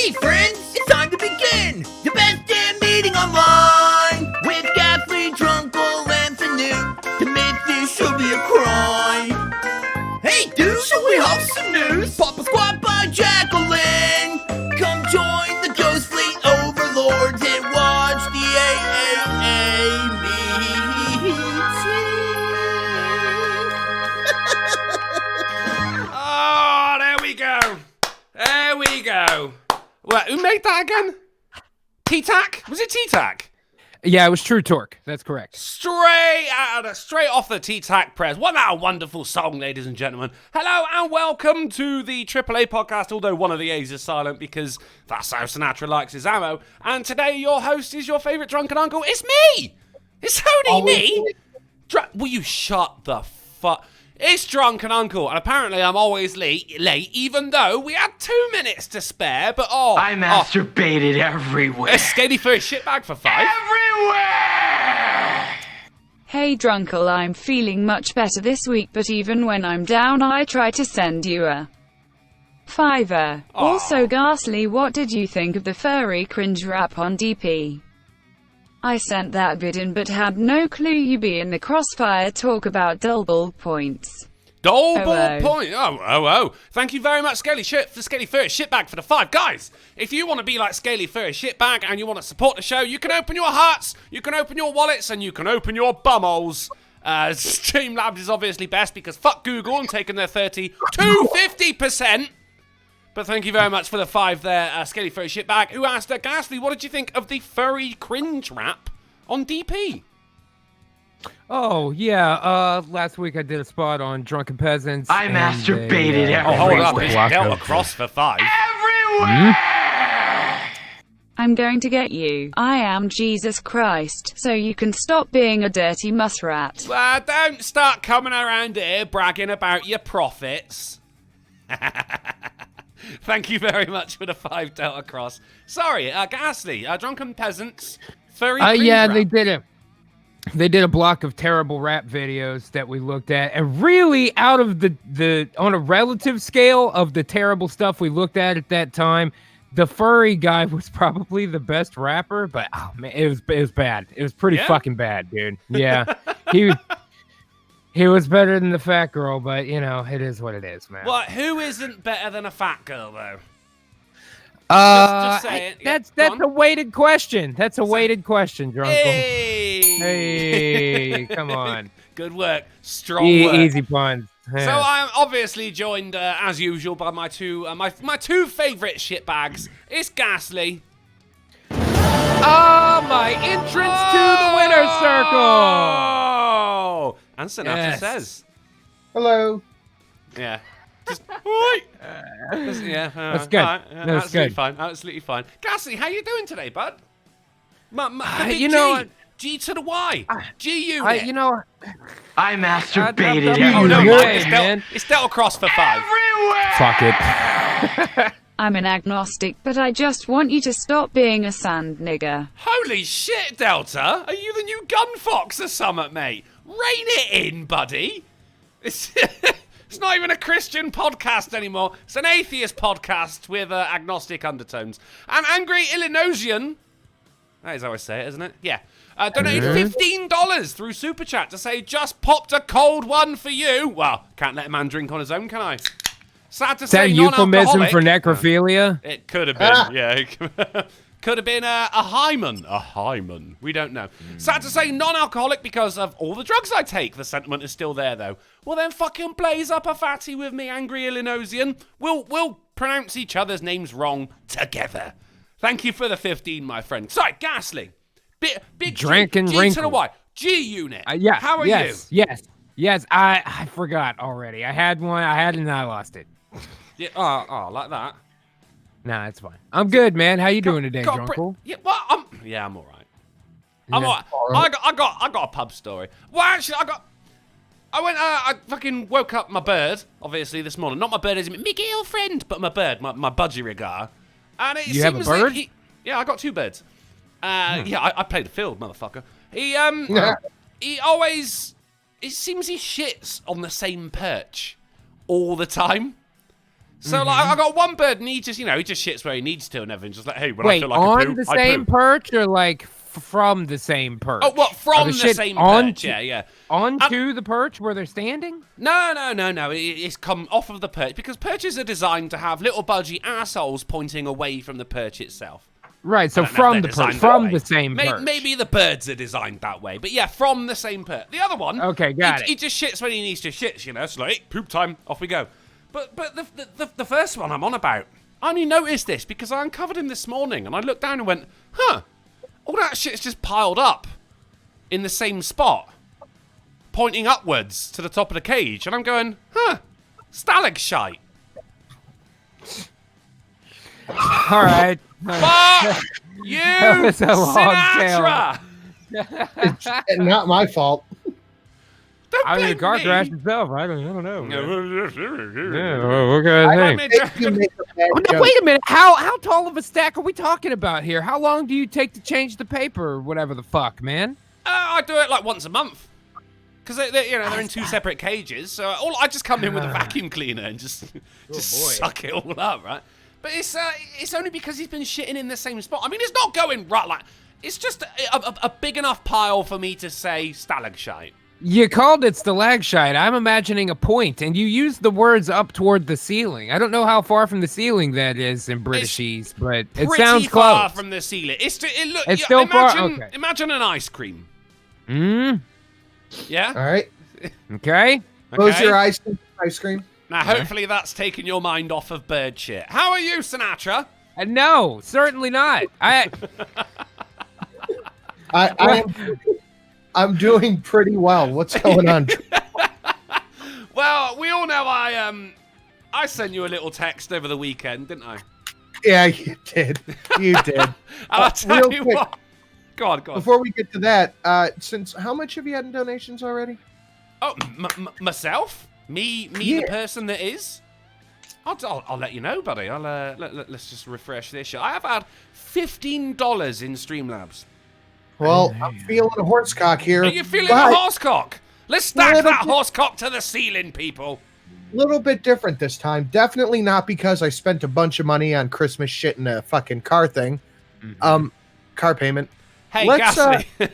Hey friends, it's time to begin the best damn meeting online with Gaffley, Drunkle, and Newt to make this show be a crime. Hey dude, should we have some news? Papa Squad by Jacqueline. Come join the Ghost Fleet overlords and watch the AAA meeting. Oh, there we go. There we go. Well, who made that again? T-Tac? Was it T-Tac? Yeah, it was True Torque. That's correct. Straight off the T-Tac press. What a wonderful song, ladies and gentlemen. Hello and welcome to the AAA podcast, although one of the A's is silent because that's how Sinatra likes his ammo. And today your host is your favourite drunken uncle. It's me! It's only me! Will you shut the fuck... It's Drunken Uncle, and apparently I'm always late, even though we had 2 minutes to spare, but I masturbated everywhere. A skinny for a shitbag for 5? Everywhere! Hey Drunkle, I'm feeling much better this week, but even when I'm down I try to send you a fiver. Also Ghastly, what did you think of the furry cringe rap on DP? I sent that vid in but had no clue you be in the crossfire. Talk about dull ball points. Dull ball point. Oh. Thank you very much, Scaly Furry Shitbag for the 5. Guys, if you want to be like Scaly Furry Shitbag and you want to support the show, you can open your hearts, you can open your wallets, and you can open your bumholes. Streamlabs is obviously best because fuck Google and taking their 30 to 50%. But thank you very much for the 5 there, Scaly Furry Shitbag, who asked, Ghastly, what did you think of the furry cringe rap on DP? Oh, yeah. Last week I did a spot on Drunken Peasants. I masturbated everywhere. Oh, hold up. It's dealt across for 5. Everywhere! I'm going to get you. I am Jesus Christ, so you can stop being a dirty muskrat. Don't start coming around here bragging about your profits. Thank you very much for the 5 Delta Cross. Sorry, Ghastly, Drunken Peasants, furry yeah, rap. they did it. They did a block of terrible rap videos that we looked at, and really out of the on a relative scale of the terrible stuff we looked at that time, the furry guy was probably the best rapper, but oh man, it was bad. It was pretty fucking bad, dude. Yeah. He was better than the fat girl, but, you know, it is what it is, man. Well, who isn't better than a fat girl, though? Just say it. That's a weighted question. That's a weighted question, Drunkle. Hey, come on. Good work. Strong work. Easy puns. Yeah. So I'm obviously joined, as usual, by my two favourite shitbags. It's Ghastly. My entrance to the winner's circle. And Sinatra says, "Hello." Yeah. Just, wait. Yeah. That's good. Right, That's absolutely good. fine. Absolutely fine. Ghastly, how you doing today, bud? The big you know, G to the Y. G unit. you know, I masturbated Oh, no, everywhere. it's dealt across for 5. Everywhere! fuck it. I'm an agnostic, but I just want you to stop being a sand nigger. Holy shit, Delta. Are you the new gun fox or something, mate? Rein it in, buddy. It's not even a Christian podcast anymore. It's an atheist podcast with agnostic undertones. And Angry Illinoisian, that is how I say it, isn't it? Yeah. Donated $15 through Super Chat to say, just popped a cold one for you. Well, can't let a man drink on his own, can I? Sad to Is that say, a euphemism non-alcoholic. for necrophilia? It could have been, yeah. Could have been a hymen. A hymen. We don't know. Sad to say, non-alcoholic because of all the drugs I take. The sentiment is still there, though. Well, then fucking blaze up a fatty with me, Angry Illinoisian. We'll pronounce each other's names wrong together. Thank you for the 15, my friend. Sorry, Ghastly. Big Drinking G wrinkle. to the Y. G unit. Yeah. How are you? Yes. I forgot already. I had one. I had it and I lost it. Yeah, like that. Nah, it's fine. I'm good, man. How you doing today, Drunkle? Yeah, well, I'm all right. I'm all right. I got a pub story. Well, actually, I fucking woke up my bird, obviously, this morning. Not my bird as in my girlfriend, but my bird, my budgerigar. And it You have a bird? Yeah, I got 2 birds. Yeah, I played the field, motherfucker. He always, it seems he shits on the same perch all the time. So like, I got one bird, and he just shits where he needs to and everything. Just like, hey, when I Wait, feel like I poo, on the I same poo. perch or like from the same perch? Oh, what, from the same perch? Yeah. Onto the perch where they're standing? No. It's come off of the perch because perches are designed to have little budgy assholes pointing away from the perch itself. Right, so I don't know if from they're the perch, designed that from way. the same perch. Maybe the birds are designed that way, but yeah, from the same perch. The other one, Okay, got it. He just shits when he needs to shit, you know. It's like, hey, poop time, off we go. But the first one I'm on about, I only noticed this because I uncovered him this morning, and I looked down and went, huh, all that shit's just piled up in the same spot, pointing upwards to the top of the cage, and I'm going, huh, stalagmite. All right. Fuck you, was a long Sinatra! It's not my fault. Don't I mean, the blame car me. crashed itself. I don't know. Yeah, What can I I think? mean, You make a bad Oh, no, joke. wait a minute. How tall of a stack are we talking about here? How long do you take to change the paper or whatever the fuck, man? I do it like once a month. Because they're in two separate cages, so I just come in with a vacuum cleaner and just suck it all up, right? But it's only because he's been shitting in the same spot. I mean, it's not going right like it's just a big enough pile for me to say stalagmite. You called it stalagmite. I'm imagining a point, and you used the words up toward the ceiling. I don't know how far from the ceiling that is in Britishese, but it sounds Pretty far close. from the ceiling. It's still far? imagine, Okay. Imagine an ice cream. Yeah. All right. Okay. Close Okay. your eyes to ice cream. Now, hopefully, that's taken your mind off of bird shit. How are you, Sinatra? No, certainly not. I'm doing pretty well. What's going on? Well, we all know I sent you a little text over the weekend, didn't I? Yeah, you did. You did. And I'll tell real you quick, what. Go on. Before we get to that, since how much have you had in donations already? Oh, myself? Me, Yeah. the person that is? I'll let you know, buddy. Let's just refresh this. I have had $15 in Streamlabs. Well, I'm feeling a horsecock here. Are you feeling but a horsecock? Let's stack Little that bit- horsecock to the ceiling, people. little bit different this time. Definitely not because I spent a bunch of money on Christmas shit and a fucking car thing. Car payment. Hey, Let's, Ghastly.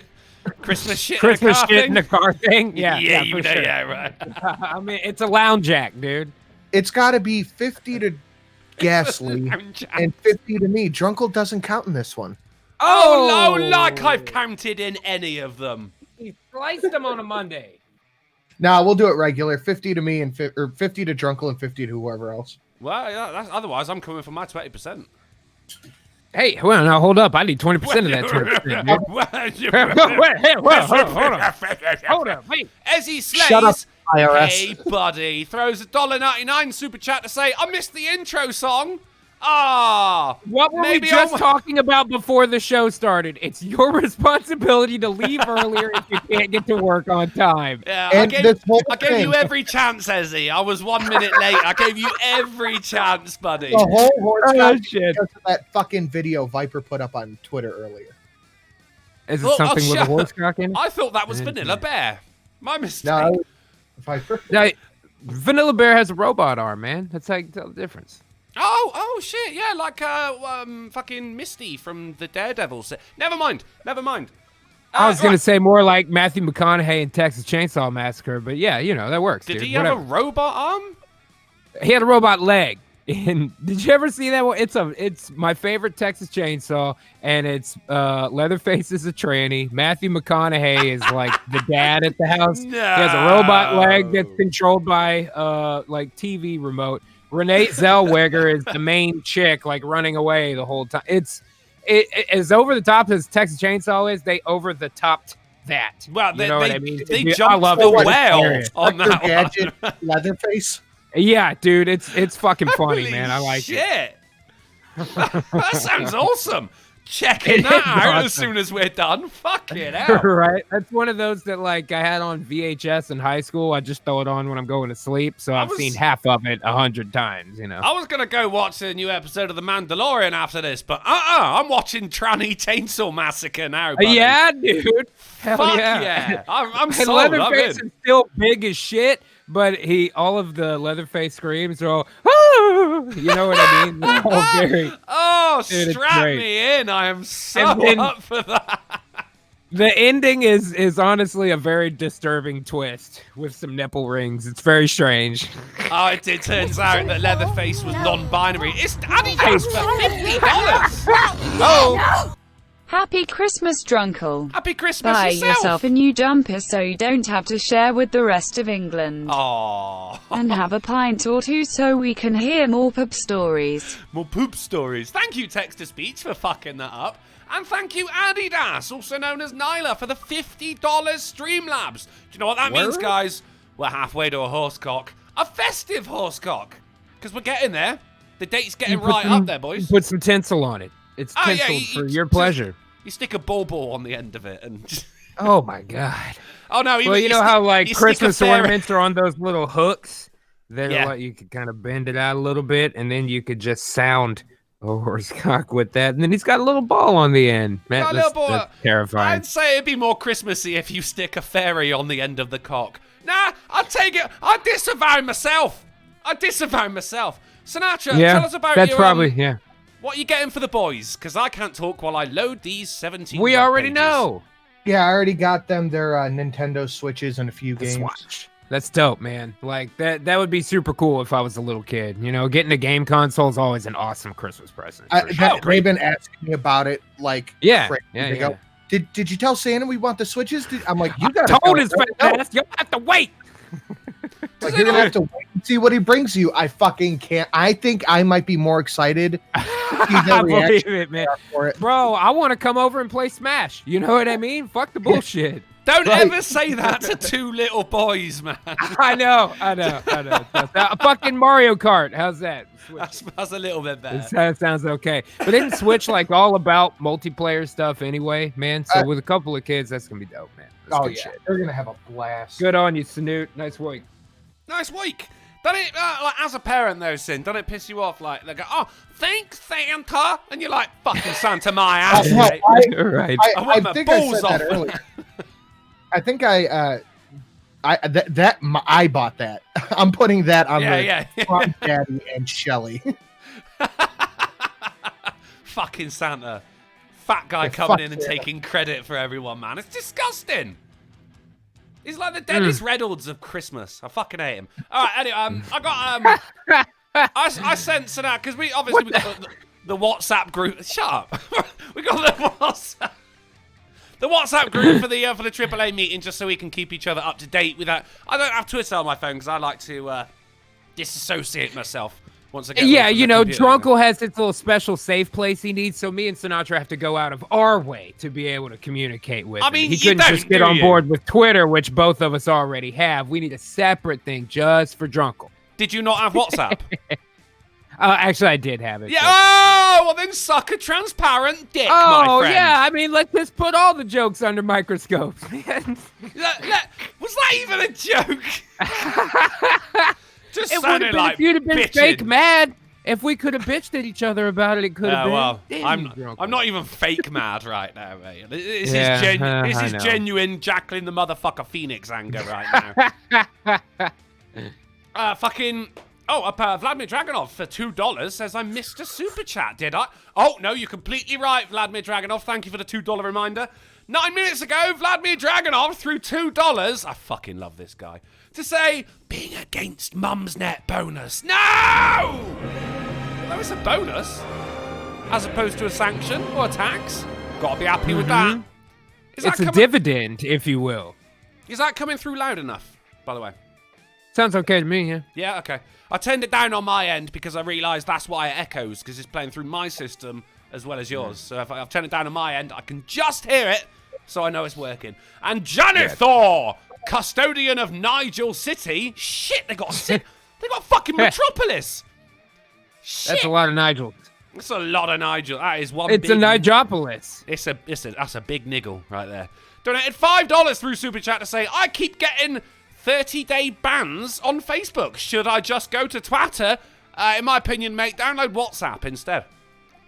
Christmas shit. Christmas in a car shit thing? in the car thing? Yeah, you for know, sure. yeah, right. I mean, it's a lounge jack, dude. It's got to be 50 to Ghastly and 50 to me. Drunkle doesn't count in this one. Oh, no, like I've counted in any of them. He sliced them on a Monday. Nah, we'll do it regular. 50 to me and 50 to Drunkle and 50 to whoever else. Well, yeah, otherwise I'm coming for my 20%. Hey, well, now hold up. I need 20% of that 20%, dude. Wait, hey, well, hold on. Hold up, wait. As he slays, Shut up, IRS. hey buddy, throws a $1.99 super chat to say, I missed the intro song. Ah, What were maybe we just I'll- talking about before the show started? It's your responsibility to leave earlier if you can't get to work on time. Yeah, And this whole I gave you thing- every chance, Ezzy. I was 1 minute late. I gave you every chance, buddy. The whole horsecock shit. because of that fucking video Viper put up on Twitter earlier. Is it Well, something with a shut horse up. cock in it? I thought that was Vanilla Bear. My mistake. No, Viper. Now, Vanilla Bear has a robot arm, man. That's how you can tell the difference. Oh shit, yeah, like fucking Misty from the Daredevil set. Never mind. I was going right. to say more like Matthew McConaughey in Texas Chainsaw Massacre, but yeah, you know, that works, Did dude. he have Whatever. a robot arm? He had a robot leg. And did you ever see that one? It's my favorite Texas Chainsaw, and it's Leatherface is a tranny. Matthew McConaughey is like the dad at the house. He has a robot leg that's controlled by like TV remote. Renee Zellweger is the main chick, like running away the whole time. It as over the top as Texas Chainsaw is. They over the topped that. Well, you know what I mean? They Dude, I jumped love the it. It's well hilarious. on Dr. that Gadget, one. Leatherface. Yeah, dude, it's fucking funny, Holy man. I like it. shit. That sounds awesome. Checking It that is out as awesome. soon as we're done. Fuck it out. Right? That's one of those that like I had on VHS in high school. I just throw it on when I'm going to sleep. So I've seen half of it 100 times, you know. I was going to go watch a new episode of The Mandalorian after this, but I'm watching Tranny Chainsaw Massacre now, buddy. Yeah, dude. Hell Fuck yeah. yeah. I'm And so Leatherface loving. is still big as shit, but all of the Leatherface screams are all, oh, You know what I mean? Oh, very. Oh, Dude, it's strap great. me in. I am so And then- up for that. The ending is honestly a very disturbing twist with some nipple rings. It's very strange. Oh, it turns out that Leatherface was non-binary. It's Adidas for $50. Oh, Happy Christmas, Drunkle. happy Christmas Buy yourself. yourself a new jumper so you don't have to share with the rest of England. Oh, And have a pint or two so we can hear more pub stories. more poop stories. Thank you, Text-to-Speech, for fucking that up. And thank you, Adidas, also known as Nyla, for the $50 Streamlabs. Do you know what that means, Word? guys? We're halfway to a horsecock. A festive horsecock. Because we're getting there. The date's getting right up there, boys. Put some tinsel on it. It's Oh, yeah, tinsel for you your just- pleasure. You stick a ball on the end of it and... Oh my god. Oh, no. Well, you know how like you stick a Christmas fairy- ornaments are on those little hooks? They're Yeah. like you could kind of bend it out a little bit, and then you could just sound a horsecock with that. And then he's got a little ball on the end. Man, Got a little ball. that's terrifying. I'd say it'd be more Christmassy if you stick a fairy on the end of the cock. Nah, I'd take it. I'd disavow myself. Sinatra, Yeah, tell us about that's your, probably yeah. what you getting for the boys? Because I can't talk while I load these 17 We web already pages. know. Yeah, I already got them their Nintendo Switches and a few The games. Swatch. That's dope, man. Like that would be super cool if I was a little kid. You know, getting a game console is always an awesome Christmas present. for sure. They've been asking me about it like Yeah, crazy. yeah, They yeah. go, Did you tell Santa we want the Switches? I'm like, you got Told his fast. You'll have to wait. Like, you're gonna have to wait and see what he brings you. I fucking can't. I think I might be more excited I believe it, man. for it. Bro, I want to come over and play Smash. You know what I mean? Fuck the bullshit. Don't Right. ever say that to two little boys, man. I know. Fucking Mario Kart. How's that? Switch. That's a little bit better. That sounds okay. But isn't Switch like all about multiplayer stuff anyway, man? So with a couple of kids, that's gonna be dope, man. That's Oh good yeah, shit. they're gonna have a blast. Good on you, Snoot. Nice work. Nice week. Doesn't it, like, as a parent though, Sin, doesn't it piss you off? Like, they go, oh, thanks, Santa. And you're like, fucking Santa, my ass, no, mate. Right. I want my think I balls said that off. earlier. I think I bought that. I'm putting that on Yeah, the yeah. Tom, Daddy and Shelly. Fucking Santa. Fat guy Yeah, coming fuck in and yeah. taking credit for everyone, man. It's disgusting. He's like the Dennis Reynolds of Christmas. I fucking hate him. All right, anyway, I got I sent to that because we got the WhatsApp group. Shut up. We got the WhatsApp group for the AAA meeting just so we can keep each other up to date with that. I don't have Twitter on my phone because I like to disassociate myself once I get away Yeah, from you the know, computer. Drunkle has its little special safe place he needs, so me and Sinatra have to go out of our way to be able to communicate with I him. mean, He you couldn't don't, just get do on you? board with Twitter, which both of us already have. We need a separate thing just for Drunkle. Did you not have WhatsApp? Actually, I did have it. Yeah. but- Oh, well then suck a transparent dick, my Oh, friend. yeah. I mean, let's just put all the jokes under microscopes, man. Was that even a joke? Just It would sounded have been like if you'd have been bitching. fake mad. If we could have bitched at each other about it, it could have been. Well, Damn you, Drunkle. I'm not even fake mad right now, mate. This Yeah, is I know. genuine Jacqueline the motherfucker Phoenix anger right now. Fucking. Oh, Vladimir Dragonov for $2 says I missed a super chat, did I? Oh, no, you're completely right, Vladimir Dragonov. Thank you for the $2 reminder. 9 minutes ago, Vladimir Dragonov threw $2. I fucking love this guy. To say, being against Mum's Net bonus. No! That was a bonus. As opposed to a sanction or a tax. Gotta be happy with that. Is that It's a coming- dividend, if you will. Is that coming through loud enough, by the way? Sounds okay to me, yeah. Yeah, okay. I turned it down on my end because I realised that's why it echoes, because it's playing through my system as well as yours. So if I've turned it down on my end, I can just hear it, so I know it's working. And Janithor, custodian of Nigel City. Shit, they got fucking Metropolis. Shit. That's a lot of Nigel. That's a lot of Nigel. That is one It's big... a Nigopolis. That's a big niggle right there. Donated $5 through Super Chat to say, I keep getting 30-day bans on Facebook. Should I just go to Twitter? In my opinion, mate, download WhatsApp instead.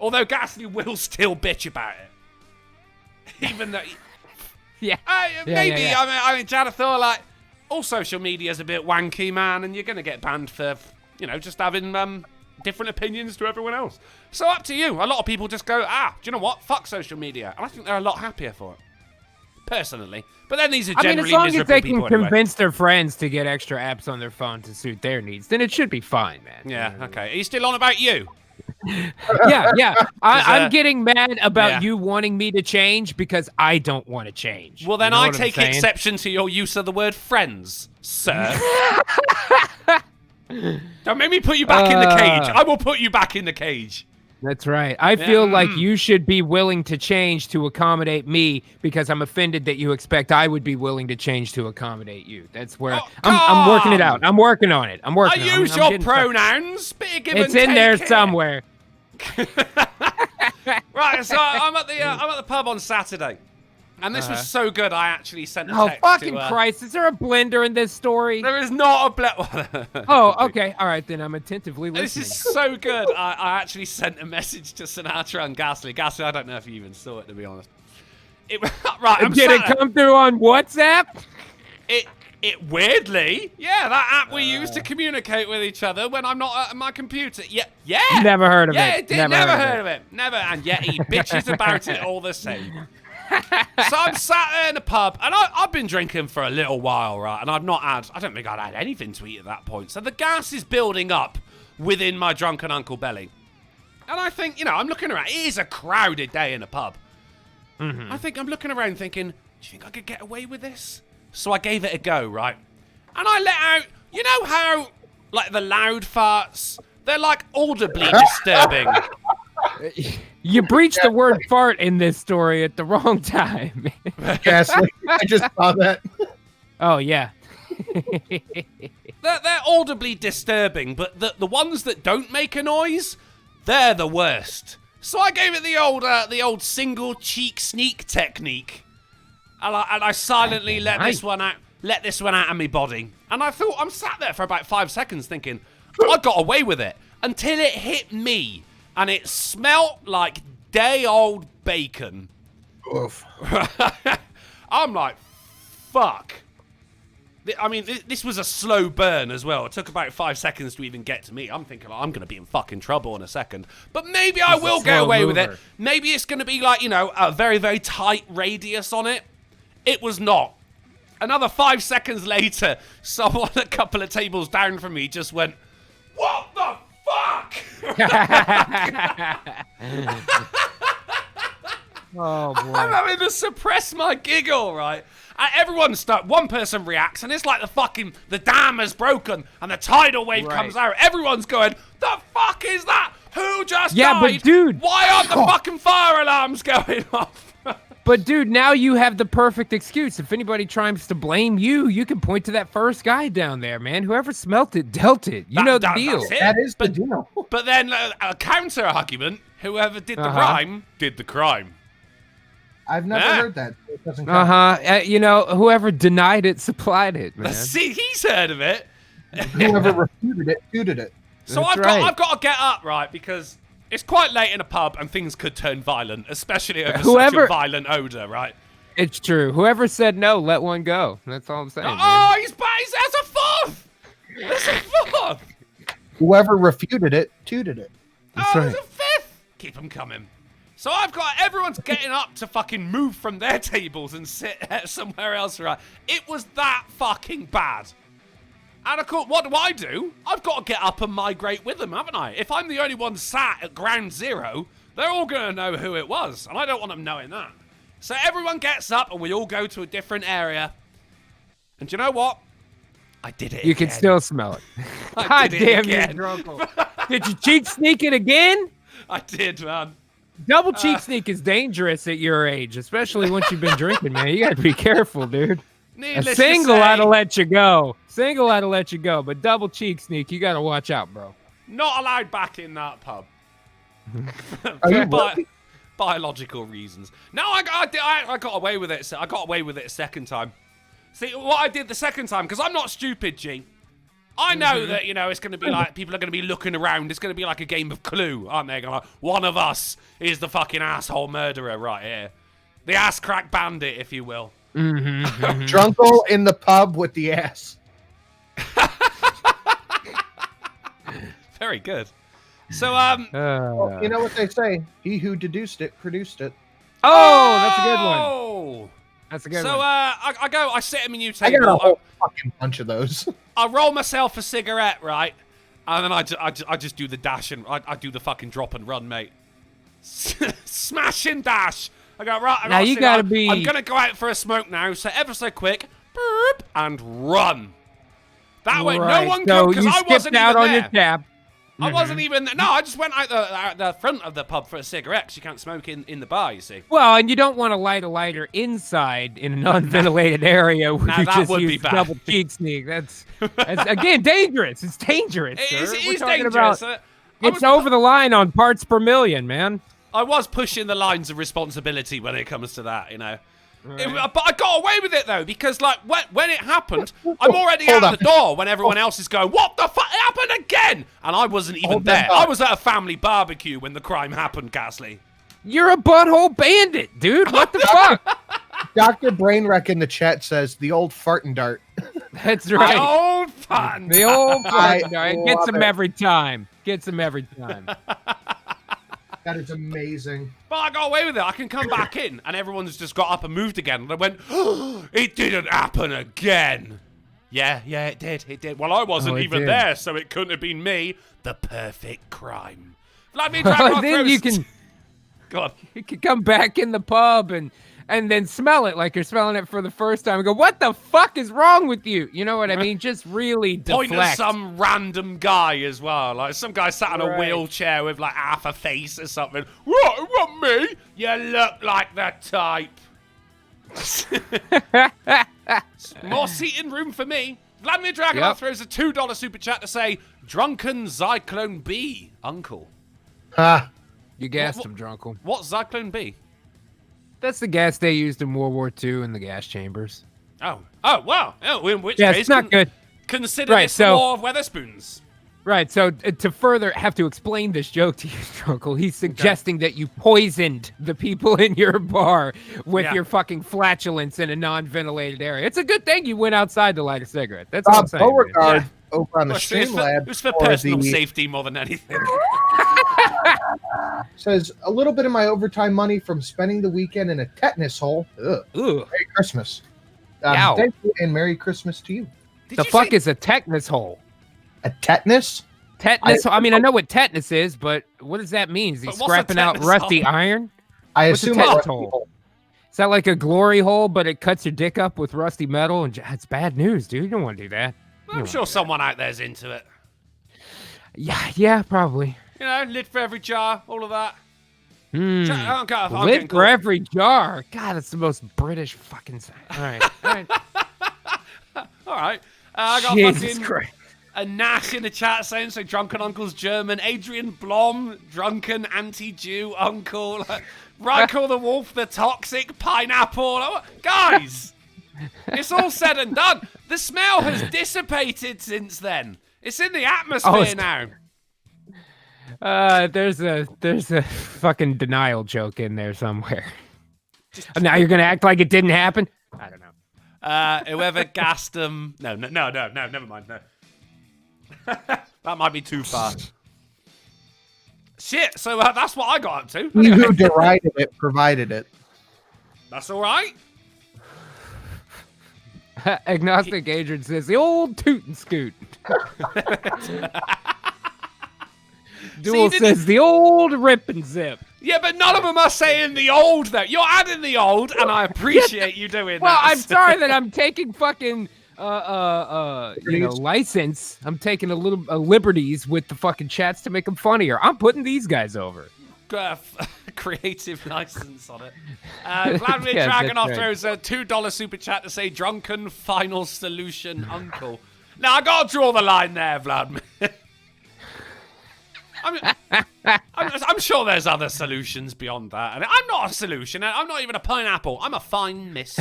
Although Ghastly will still bitch about it. Even though... Yeah. Maybe. yeah. I mean, Jadathor, like, all social media's a bit wanky, man, and you're going to get banned for, just having different opinions to everyone else. So up to you. A lot of people just go, do you know what? Fuck social media. And I think they're a lot happier for it. Personally. But then these are generally as long as they can people anyway. convince their friends to get extra apps on their phone to suit their needs, then it should be fine, man. Yeah, okay. Are you still on about you? Yeah. I'm getting mad about yeah. you wanting me to change because I don't want to change. Well, then You know I what I'm take saying? exception to your use of the word friends, sir. Don't make me put you back in the cage. I will put you back in the cage. That's right. I feel like you should be willing to change to accommodate me because I'm offended that you expect I would be willing to change to accommodate you. That's where I'm working it out. I'm working on it. I use your pronouns. Bit of give and it's in take there here. somewhere. Right, so I'm at the pub on Saturday. And this was so good, I actually sent a text fucking to, Christ. Is there a blender in this story? There is not a blender. Oh, okay. All right, then I'm attentively listening. This is so good. I actually sent a message to Sinatra and Ghastly. Ghastly, I don't know if you even saw it, to be honest. Right, Did it come through on WhatsApp? It weirdly, that app we use to communicate with each other when I'm not at my computer. Yeah. Never heard of Yeah, it. it did. Never heard of it. Never. And yet he bitches about it all the same. So I'm sat there in the pub, and I've been drinking for a little while, right? And I don't think I'd had anything to eat at that point. So the gas is building up within my drunken uncle belly. And I think, I'm looking around. It is a crowded day in a pub. I think I'm looking around thinking, do you think I could get away with this? So I gave it a go, right? And I let out, you know how, like, the loud farts, they're, like, audibly disturbing. You breached the word fart in this story at the wrong time. Ghastly. I just saw that. Oh, yeah. They're audibly disturbing, but the ones that don't make a noise, they're the worst. So I gave it the old single cheek sneak technique. And I silently let this one out of my body. And I thought, I'm sat there for about 5 seconds thinking, I got away with it. Until it hit me. And it smelt like day-old bacon. Oof. I'm like, fuck. I mean, this was a slow burn as well. It took about 5 seconds to even get to me. I'm thinking, I'm going to be in fucking trouble in a second. But maybe I will get away with it. Maybe it's going to be like, a very, very tight radius on it. It was not. Another 5 seconds later, someone a couple of tables down from me just went, what the fuck? Oh, boy. I'm having to suppress my giggle, right? One person reacts, and it's like the dam has broken, and the tidal wave comes out. Everyone's going, the fuck is that? Who just died? But dude. Why aren't the fucking fire alarms going off? But dude, now you have the perfect excuse. If anybody tries to blame you, you can point to that first guy down there, man. Whoever smelt it, dealt it. You know the deal. That is the deal. But then a counter argument, whoever did the crime, did the crime. I've never heard that. It doesn't count. Whoever denied it, supplied it, man. See, he's heard of it. Whoever refuted it, tooted it. So I've got to get up, right, because it's quite late in a pub and things could turn violent, especially over such a violent odor, right? It's true. Whoever said no, let one go. That's all I'm saying. Oh, he's that's a fourth. That's a fourth. Whoever refuted it, tooted it. There's a fifth. Keep them coming. So everyone's getting up to fucking move from their tables and sit somewhere else, right? It was that fucking bad. And of course, what do? I've got to get up and migrate with them, haven't I? If I'm the only one sat at ground zero, they're all going to know who it was. And I don't want them knowing that. So everyone gets up and we all go to a different area. And do you know what? I did it You again. can still smell it. I did it damn again. you, drunkle. Did you cheek sneak it again? I did, man. Double cheek sneak is dangerous at your age, especially once you've been drinking, man. You got to be careful, dude. Needless A single to say, ought to let you go. Single ought to let you go, but double cheek sneak, you got to watch out, bro. not allowed back in that pub. Are you biological reasons. No, I got away with it. I got away with it a second time. See, what I did the second time, because I'm not stupid, G. I know that, you know, it's going to be like, people are going to be looking around. It's going to be like a game of Clue, aren't they? Like, one of us is the fucking asshole murderer right here. The ass crack bandit, if you will. Drunkle in the pub with the ass. Very good. So Well, you know what they say? He who deduced it produced it. Oh, that's a good one. Oh! That's a good So one. I sit at my new I got a table. whole fucking bunch of those. I roll myself a cigarette, right? And then I just do the dash and I do the fucking drop and run, mate. Smash and dash. I go, right, Now you gotta be... I'm gonna go out for a smoke now, so ever so quick, boop, and run. That way, no one so can, because you I wasn't skipped out even on there. your tab. I wasn't even, no, I just went out the front of the pub for a cigarette, because you can't smoke in the bar, you see. Well, and you don't want to light a lighter inside in a non-ventilated area where you that just would be use bad. double cheek sneak. That's again dangerous. It's dangerous, It sir. is We're talking dangerous. about- it's over the line on parts per million, man. I was pushing the lines of responsibility when it comes to that, you know. But I got away with it, though, because, like, when it happened, I'm already Hold out on. the door when everyone else is going, what the fuck? It happened again! And I wasn't even Hold there. that thought. I was at a family barbecue when the crime happened, Ghastly. You're a butthole bandit, dude. What the fuck? Dr. Brainwreck in the chat says the old fart and dart. That's right. The old fun. The old I fucking guy gets love him it. every time. Gets him every time. That is amazing. But I got away with it. I can come back in, and everyone's just got up and moved again. And I went, oh, it didn't happen again. Yeah, it did. It did. Well, I wasn't it even did. there, so it couldn't have been me. The perfect crime. Vladimir Then Dragonov you throws- can Go on. you can come back in the pub and then smell it like you're smelling it for the first time and go, what the fuck is wrong with you? You know what I mean? Just really Point at deflect. some random guy as well. Like some guy sat in a Right. wheelchair with like half a face or something. What me? You look like the type. More seating room for me. Vladimir Dragonov Yep. throws a $2 super chat to say, Drunken Zyklone B, uncle. Ha. You gassed What- him, Drunkle. What's Zyklone B? That's the gas they used in World War II in the gas chambers. Oh, wow. Oh, in which Yeah, case, it's not good. consider Right, this so- War of Weatherspoons. Right, so to further have to explain this joke to you, Drunkle, he's suggesting that you poisoned the people in your bar with Yeah. your fucking flatulence in a non-ventilated area. It's a good thing you went outside to light a cigarette. That's what I'm saying. man. Beauregard Yeah. over on the Well, it Streamlabs was for personal the- safety more than anything. says a little bit of my overtime money from spending the weekend in a tetanus hole. Ugh. Ugh. Merry Christmas. Yow. Thank you and Merry Christmas to you. Did The you fuck say- is a tetanus hole? A tetanus? Tetanus. I mean, I know what tetanus is, but what does that mean? Is he But what's a scrapping out tetanus rusty hole? iron? I What's a assume tetanus it's hole? Is that like a glory hole, but it cuts your dick up with rusty metal? And it's bad news, dude. You don't want to do that. I'm sure someone out there's into it. Yeah, probably. You know, lid for every jar, all of that. Hmm. I'm getting Lid for caught. every jar. God, that's the most British fucking thing. All right. All right. All right. I got Jesus fucking Christ. a Nash in the chat saying, so Drunken Uncle's German. Adrian Blom, drunken anti-Jew uncle. Reichel the Wolf, the toxic pineapple. Oh, guys, it's all said and done. The smell has dissipated since then. It's in the atmosphere now. There's a fucking denial joke in there somewhere. Now you're gonna act like it didn't happen? I don't know. Whoever gassed them. No, never mind. No. That might be too far. Shit, so that's what I got up to. He who derided it provided it. That's all right. Agnostic Adrian says the old toot and scoot. Duel didn't- says the old rip and zip. Yeah, but none of them are saying the old, though. You're adding the old, and I appreciate you doing Well, that. I'm sorry that I'm taking fucking license. I'm taking a little liberties with the fucking chats to make them funnier. I'm putting these guys over. Creative license on it. Vladimir Yeah, that's Dragonov right. throws a $2 super chat to say drunken final solution uncle. Now, I gotta draw the line there, Vladimir. I'm sure there's other solutions beyond that. And I'm not a solution. I'm not even a pineapple. I'm a fine mist.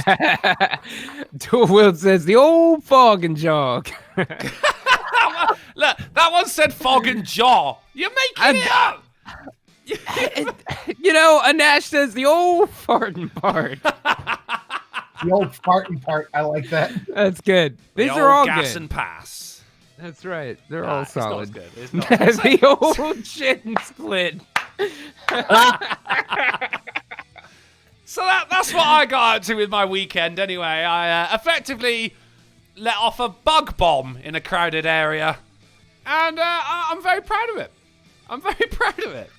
Dual Will says the old fog and jog. Look, that one said fog and jaw. You're making it up. You know, Anash says the old farting part. The old farting part. I like that. That's good. These The are old all gas good. and pass. That's right. They're Nah, all it's not as solid. good. It's not as good. The old shit and split. So that's what I got up to with my weekend anyway. I effectively let off a bug bomb in a crowded area. And I'm very proud of it. I'm very proud of it.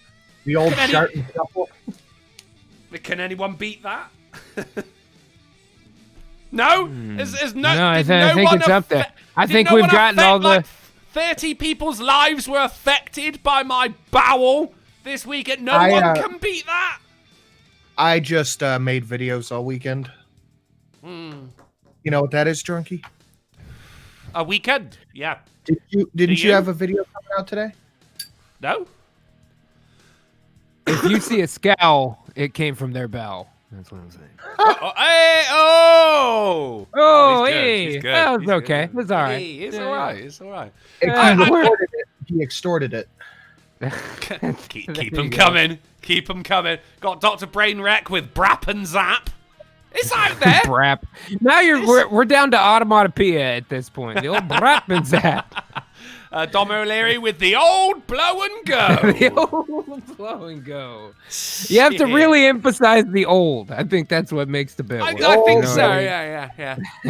The old shart and shuffle. Can anyone beat that? No? Is no, No, I did no think one it's up there. I did think no we've one gotten all the... like 30 people's lives were affected by my bowel this weekend. No one can beat that. I just made videos all weekend. You know what that is, Drunky? A weekend? Yeah. Didn't you have a video coming out today? No? If you see a scowl, it came from their bowel. That's what I'm saying. Hey, Oh, he's good, hey. he's good, That was he's okay. good. It's all right. Hey, it's all right. It's all right. He extorted it. Keep them coming. Keep them coming. Got Dr. Brainwreck with Brap and Zap. It's out there. Brap. Now we're down to automatopoeia at this point. The old brap and zap. Dom O'Leary with the old blow and go. The old blow and go. You have to really emphasize the old. I think that's what makes the bit. I work. think You know so. what I mean?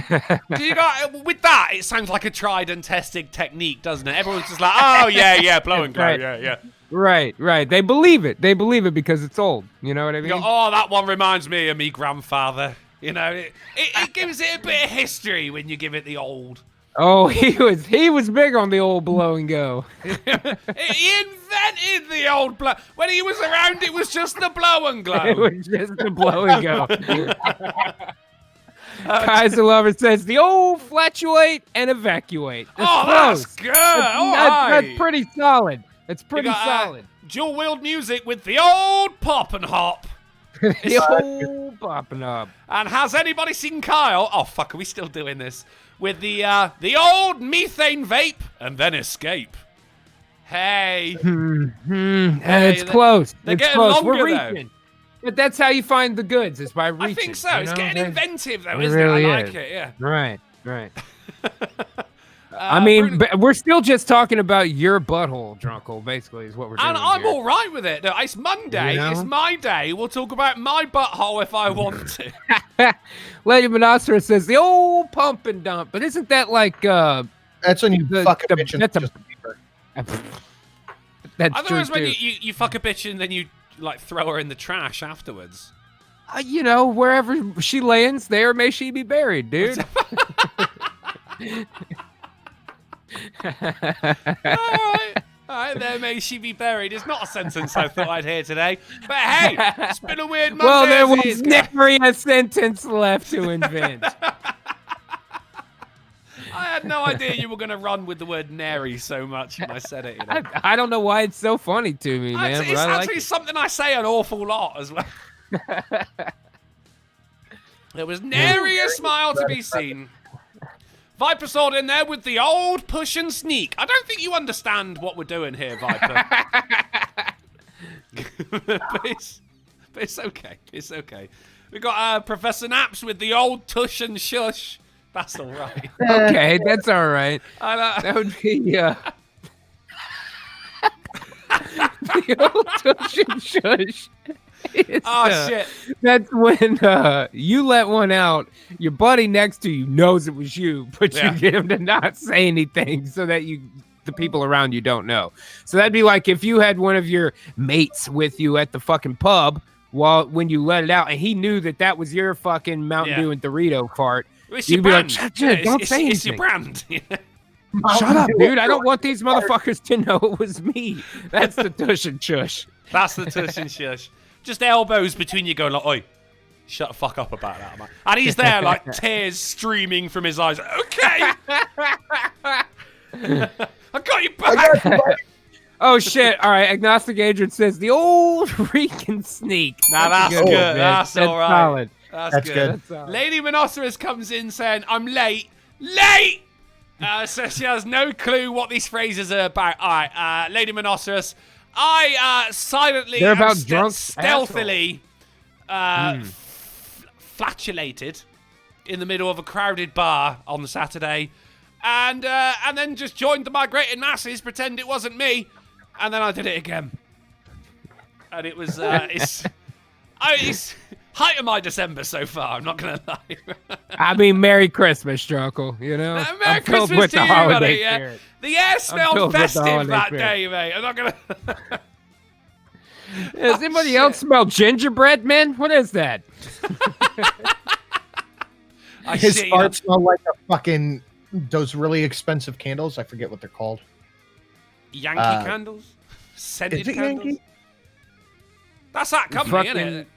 Yeah. You got with that? It sounds like a tried and tested technique, doesn't it? Everyone's just like, oh yeah, blow and go, Right. yeah. Right. They believe it. They believe it because it's old. You know what I mean? You go, oh, that one reminds me of me grandfather. You know, it gives it a bit of history when you give it the old. Oh, he was big on the old blow and go. He invented the old blow. When he was around, it was just the blow and glow. It was just the blow and go. Kaiser Lover says the old flatulate and evacuate. That's close. That's good. All right. That's pretty solid. It's pretty You got, solid. Dual wheeled music with the old pop and hop. The old popping up. And has anybody seen Kyle? Oh fuck, are we still doing this? With the old methane vape and then escape. Hey. It's close. They're It's getting close. longer, We're though. reaching. But that's how you find the goods, is by reaching. I think so. You It's know? getting inventive though, It isn't really it? I like is. it, yeah. Right. I mean, but we're still just talking about your butthole, Drunkle, basically, is what we're doing. And I'm here. all right with it. No, it's Monday. You know? It's my day. We'll talk about my butthole if I want to. Lady Monoceros says the old pump and dump, but isn't that like That's when you fuck a bitch and that's a just leave her. that's I thought true it was when too. you fuck a bitch and then you like throw her in the trash afterwards. You know, wherever she lands, there may she be buried, dude. All right, there may she be buried. It's not a sentence I thought I'd hear today. But hey, it's been a weird Monday. Well, there as it was is, guys. nary a sentence left to invent. I had no idea you were going to run with the word nary so much when I said it. You know? I don't know why it's so funny to me, man. It's but I like actually it. something I say an awful lot as well. There was nary a smile to be seen. Viper sword in there with the old push and sneak. I don't think you understand what we're doing here, Viper. but it's okay. It's okay. We got Professor Naps with the old tush and shush. That's all right. Okay, that's all right. And, That would be the old tush and shush. shit. That's when you let one out. Your buddy next to you knows it was you, but Yeah. you get him to not say anything so that the people around you don't know. So that'd be like if you had one of your mates with you at the fucking pub when you let it out, and he knew that was your fucking Mountain Yeah. Dew and Dorito fart. It's You'd your be like, brand. shut Yeah, don't say It's your anything. brand. Shut up, dude. I don't want these motherfuckers to know it was me. That's the tush and shush. That's the tush and shush. Just elbows between you going like, oi, shut the fuck up about that, man. And he's there like tears streaming from his eyes. Okay. I got you back. Oh shit! All right, Agnostic Adrian says the old freaking sneak. Now that's good. man. That's all right. Solid. That's good. good. That's solid. Lady Monoceros comes in saying, I'm late. Late! So she has no clue what these phrases are about. All right, Lady Monoceros, I silently They're and about drunk stealthily flatulated in the middle of a crowded bar on the Saturday. and then just joined the migrated Nazis, pretend it wasn't me, and then I did it again. And it was it's height of my December so far. I'm not gonna lie. I mean, Merry Christmas, Drunkle. You know, Merry I'm filled Christmas with to the you, holiday buddy. Yeah. spirit. The air filled smelled with the festive holiday that spirit. day, mate. I'm not gonna. Does anybody else smell gingerbread, man? What is that? His fart smell like a fucking those really expensive candles. I forget what they're called. Yankee candles, scented Is it candles. Yankee? That's that company, isn't it?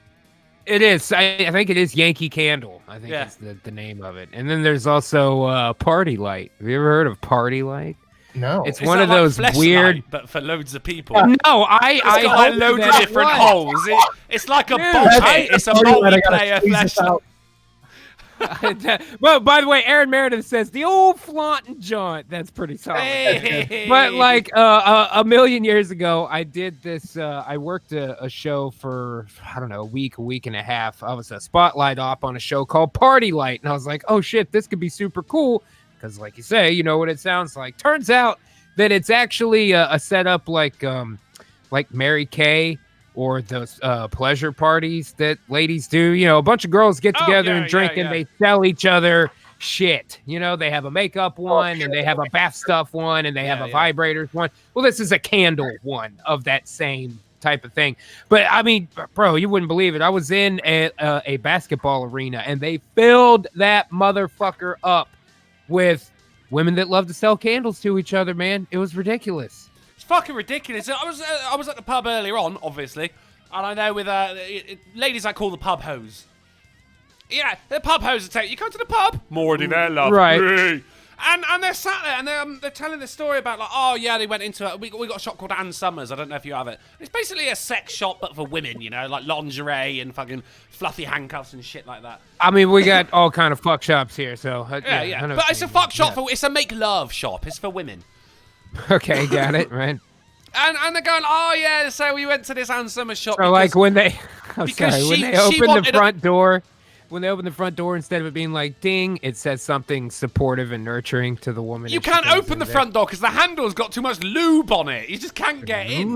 It is. I think it is Yankee Candle. I think Yeah. is the name of it. And then there's also Party Light. Have you ever heard of Party Light? No. It's Is one that of like those Fleshlight, weird. but for loads of people. No, I It's got like hope loads of that different was. holes. It's like a Dude, bolt. I- It's a Party Light, I gotta multiplayer squeeze this flashlight. out. Well, by the way, Aaron Meredith says the old flaunting jaunt. That's pretty solid. Hey. But like a million years ago, I did this. I worked a show for I don't know a week and a half. I was a spotlight op on a show called Party Light, and I was like, oh shit, this could be super cool because, like you say, you know what it sounds like. Turns out that it's actually a setup like Mary Kay or those pleasure parties that ladies do. You know, a bunch of girls get Oh, together yeah, and drink, yeah, and yeah. they sell each other shit. You know, they have a makeup one, and they have a bath stuff one, and they have a vibrators one. Well, this is a candle one of that same type of thing. But I mean, bro, you wouldn't believe it. I was in a basketball arena, and they filled that motherfucker up with women that love to sell candles to each other, man. It was ridiculous. It's fucking ridiculous. I was at the pub earlier on, obviously, and I know with ladies I call the pub hose. Yeah, the pub hose. You come to the pub, Mordy there, love, Right. And they're sat there and they're telling the story about like, oh yeah, they went into we got a shop called Ann Summers. I don't know if you have it. It's basically a sex shop but for women, you know, like lingerie and fucking fluffy handcuffs and shit like that. I mean, we got all kind of fuck shops here, so Yeah. I know But what it's you a mean. fuck shop it's a make love shop. It's for women. Okay, got it, right. And they're going, oh yeah, so we went to this Ann Summers shop. So like when they, I'm because sorry, when she they open the wanted front door, instead of it being like ding, it says something supportive and nurturing to the woman. you as she can't comes open in the there. front door because the handle's got too much lube on it. You just can't get in.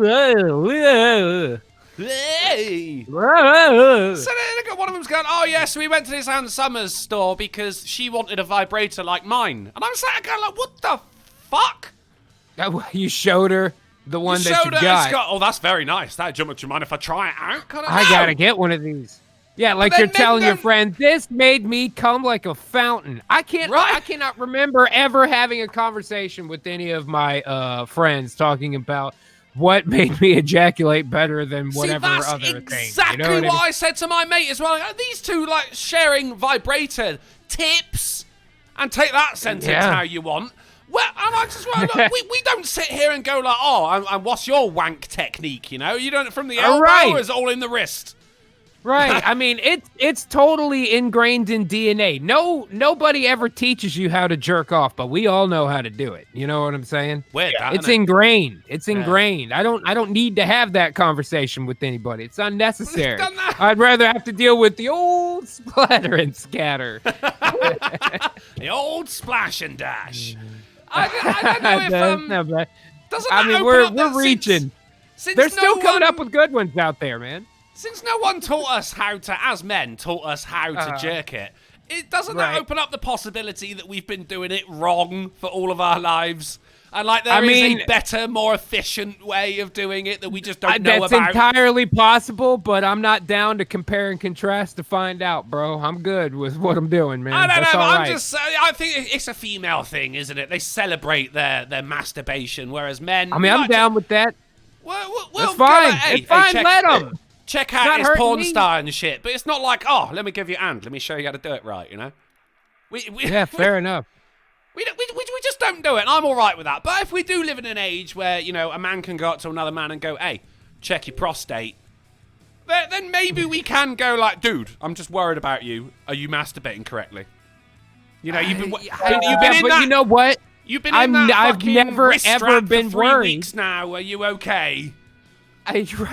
Hey. So then one of them's going, oh yes, we went to this Ann Summers store because she wanted a vibrator like mine. And I'm sat there going like, what the fuck? You showed her the one that you Showed her, got. it's got, oh, that's very nice. That, do you mind if I try it out? Kind of, I gotta get one of these. Yeah, like then- you're telling then- your friend, this made me come like a fountain. I cannot remember ever having a conversation with any of my friends talking about what made me ejaculate better than whatever See, that's other thing. exactly You know what I mean? I said to my mate as well. Like, these two like sharing vibrator tips and take that sentence Yeah. how you want. Well, and I just look, we don't sit here and go like, oh, and what's your wank technique? You know, you don't from the elbow, right. or is it all in the wrist? Right. I mean, it's totally ingrained in DNA. Nobody ever teaches you how to jerk off, but we all know how to do it. You know what I'm saying? Weird, that, It's isn't it? ingrained. It's ingrained. I don't need to have that conversation with anybody. It's unnecessary. done that. I'd rather have to deal with the old splatter and scatter. The old splash and dash. I don't know if No, but- doesn't I that mean, open we're up that reaching. Since They're no still coming one- up with good ones out there, man. Since no one taught us how to, as men, taught us how to jerk it, doesn't that Right. open up the possibility that we've been doing it wrong for all of our lives? And like there I is mean- a better, more efficient way of doing it that we just don't know That's about. entirely possible, but I'm not down to compare and contrast to find out, bro. I'm good with what I'm doing, man. I don't That's know, all but right. I'm just I think it's a female thing, isn't it? They celebrate their masturbation, whereas men... I mean, I'm like down to- with that. Well, That's go fine. like, hey, It's fine. check- Let 'em. Check not out his hurting porn me. star and shit, but it's not like, oh, let me give you a hand. Let me show you how to do it right, you know? Yeah, fair enough. We just don't do it, and I'm all right with that. But if we do live in an age where, you know, a man can go up to another man and go, hey, check your prostate, then maybe we can go like, dude, I'm just worried about you. Are you masturbating correctly? You know, you've been in but that... you know what? You've been in that I've fucking never wrist ever strap been for 3 worried. weeks now. Are you okay?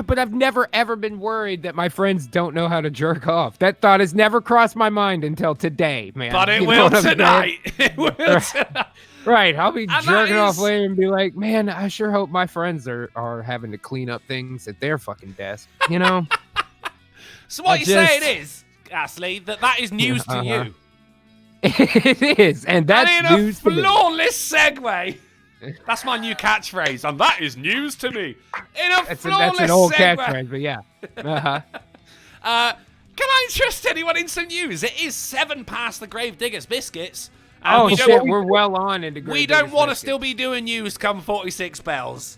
But I've never ever been worried that my friends don't know how to jerk off. That thought has never crossed my mind until today, man. But it You know will what I'm saying? tonight. It will tonight. Right. I'll be And that jerking off is- later and be like, man, I sure hope my friends are having to clean up things at their fucking desk. You know? So what I you're just- saying is, Ashley, that is news to you. It is. And that's and in news a to me. flawless segue. That's my new catchphrase, and that is news to me. In a That's flawless an old segue. catchphrase, but yeah. Uh-huh. Can I trust anyone in some news? It is 7 past the Gravediggers biscuits. Oh, we shit. don't, We're well on into we don't want to still be doing news come 46 bells.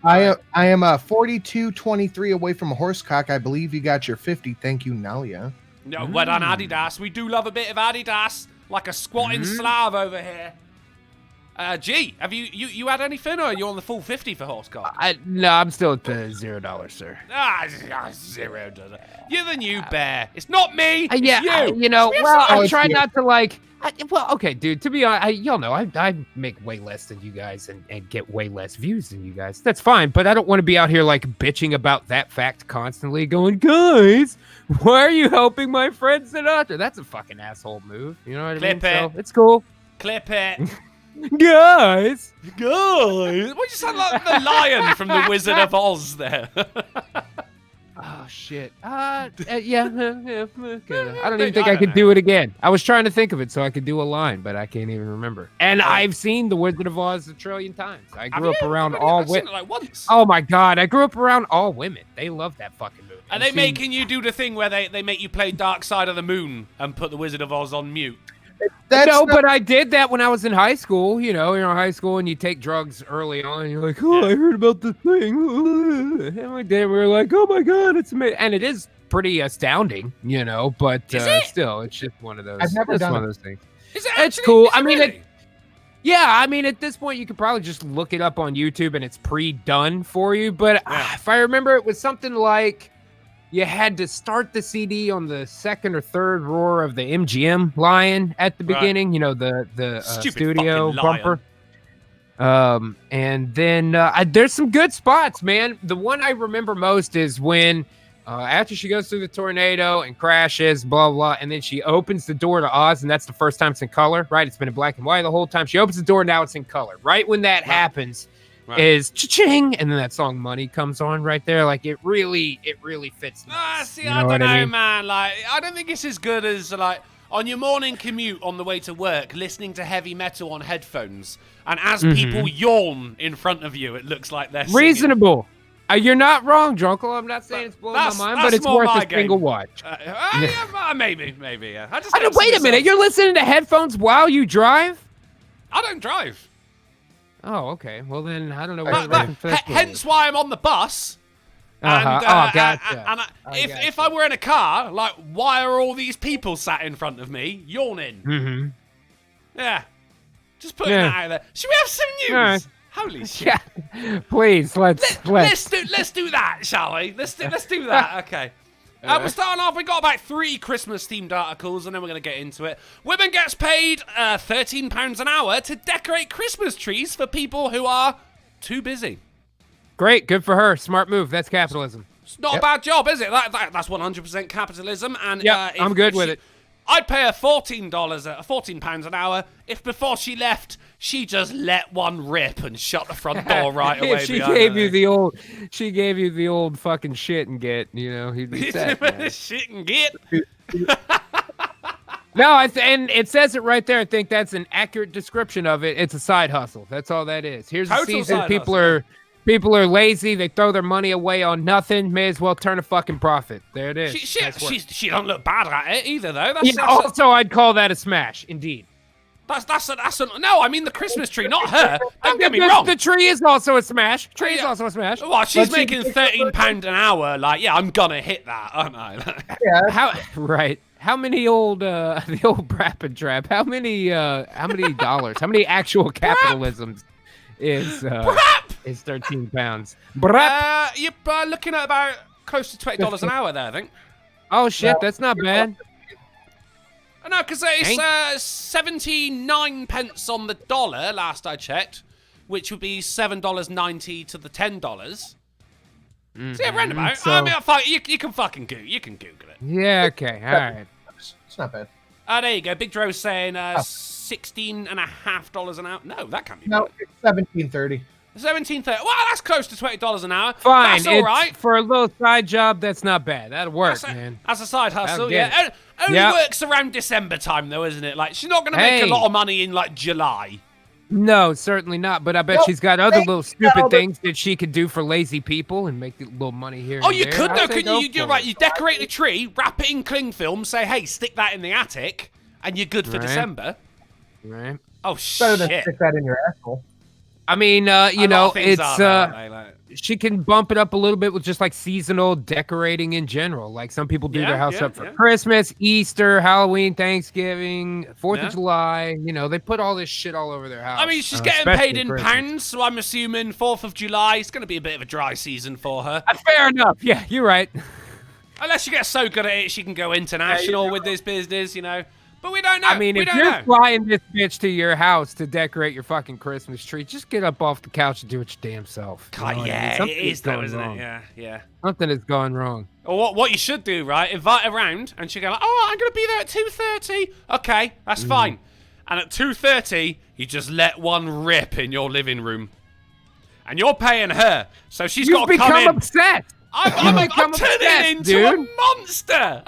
I am 42-23 away from a horsecock. I believe you got your 50. Thank you, Nalia. No, well done, Adidas. We do love a bit of Adidas, like a squatting Slav over here. G, have you had anything, or are you on the full 50 for horsecock? No, I'm still at the $0, sir. $0. You're the new bear. It's not me. It's Yeah, you. you know, It's well, Oh, I it's try you. not to like. Well, okay, dude. To be honest, y'all know I make way less than you guys and get way less views than you guys. That's fine, but I don't want to be out here like bitching about that fact constantly. Going, guys, why are you helping my friends and others? That's a fucking asshole move. You know what I mean? Clip it. So it's cool, Clip it. guys. Guys, what you sound like the lion from the Wizard of Oz there? Oh shit. Yeah. Okay. I don't even I think I don't could know. do it again. I was trying to think of it so I could do a line, but I can't even remember. And I've seen The Wizard of Oz a trillion times. I grew up around all I've seen women. it like once. Oh my god, I grew up around all women. They love that fucking movie. Are they making you do the thing where they make you play Dark Side of the Moon and put the Wizard of Oz on mute? That's No, not- but I did that when I was in high school. You know, you're in high school and you take drugs early on. And you're like, oh, I heard about this thing. And we did. We were like, oh my god, it's amazing. And it is pretty astounding, you know. But still, it's just one of those. I've never it's done one it. of those things. Is it It's actually- cool. is it I mean, really? Yeah, I mean, at this point, you could probably just look it up on YouTube and it's pre-done for you. But if I remember, it was something like you had to start the CD on the second or third roar of the MGM line at the Right. beginning. You know, the Stupid studio fucking lion. bumper. And then there's some good spots, man. The one I remember most is when after she goes through the tornado and crashes, blah, blah, and then she opens the door to Oz, and that's the first time it's in color, right? It's been in black and white the whole time. She opens the door, now it's in color. Right when that happens is cha-ching, and then that song Money comes on right there. Like, it really fits. See, You I know don't what I know, mean? man. Like, I don't think it's as good as, like, on your morning commute on the way to work, listening to heavy metal on headphones, and as people yawn in front of you, it looks like they're singing. Reasonable. You're not wrong, Drunkle. I'm not saying it's blowing my That's- mind, that's but it's more worth my a single game. watch. Yeah, maybe, yeah. I just I don't, don't see wait a minute. myself- You're listening to headphones while you drive? I don't drive. Oh, okay. Well, then I don't know. But- What Hence why I'm on the bus. Uh-huh. And, Oh, gotcha. and if gotcha. I were in a car, like, why are all these people sat in front of me yawning? Mm-hmm. Yeah. Just putting Yeah. that out there. Should we have some news? All right. Holy shit. Yeah. Please, let's. Let's do that, shall we? Let's do that. Okay. We're starting off. We got about 3 Christmas-themed articles, and then we're going to get into it. Women gets paid £13 an hour to decorate Christmas trees for people who are too busy. Great, good for her. Smart move. That's capitalism. It's not a bad job, is it? That's 100% capitalism. And Yep, I'm good with it. I'd pay her £14 an hour if before she left she just let one rip and shut the front door right away. If she behind gave her. you the old fucking shit and get, you know, he'd be set. man. Shit and get. No, and it says it right there. I think that's an accurate description of it. It's a side hustle. That's all that is. Here's a Total season. side People are lazy. They throw their money away on nothing. May as well turn a fucking profit. There it is. She don't look bad at it either, though. Yeah, also, I'd call that a smash. Indeed. No, I mean the Christmas tree, not her. Don't get me wrong. The tree is also a smash. Tree is Yeah. also a smash. Well, she's But she- making £13 an hour. Like, yeah, I'm gonna hit that, aren't I? How many old the old Brap and Trap? How many dollars? How many actual capitalisms is £13? Brap. You're looking at about close to $20 an hour there, I think. Oh shit, that's not bad. No, because it's 79 pence on the dollar last I checked, which would be $7.90 to the $10. So yeah, roundabout. so- I mean, you can fucking Google. You can Google it. Yeah, okay, all right. It's not bad. There you go. Big Dro's saying $16.50 an hour. No, that can't be No, right. it's $17.30. $17.30. Well, that's close to $20 an hour. Fine. That's all right. For a little side job, that's not bad. That'll work, man. As a side hustle, I'll get yeah. Only Yep. works around December time, though, isn't it? Like, she's not going to make a Hey. lot of money in, like, July. No, certainly not. But I bet Nope. she's got other Hey, little no, stupid but- things that she could do for lazy people and make a little money here. Oh, and you there. could, I though, say couldn't go you? You're for right. it. You decorate the tree, wrap it in cling film, say, hey, stick that in the attic, and you're good for Right. December. Right. Oh, Better than shit. stick that in your asshole. I mean, you A lot know, of things it's are, though, aren't they? Like- she can bump it up a little bit with just like seasonal decorating in general. Like some people do Yeah, their house yeah, up for yeah. Christmas, Easter, Halloween, Thanksgiving, 4th Yeah. of July. You know, they put all this shit all over their house. I mean, she's getting especially paid in Christmas. pounds, so I'm assuming 4th of July is going to be a bit of a dry season for her. Fair enough. Yeah, you're right. Unless she gets so good at it, she can go international with this business, you know. But we don't know. I mean, we if don't you're know. flying this bitch to your house to decorate your fucking Christmas tree, just get up off the couch and do it your damn self. You know God, what I mean? yeah, Something it is though, going isn't wrong. it? Yeah, yeah. Something has gone wrong. Or what you should do, right? Invite her round, and she'll go like, "Oh, I'm gonna be there at 2:30." Okay, that's fine. And at 2:30, you just let one rip in your living room, and you're paying her, so she's You've got to come become in. obsessed, I'm become turning obsessed, into a dude. monster.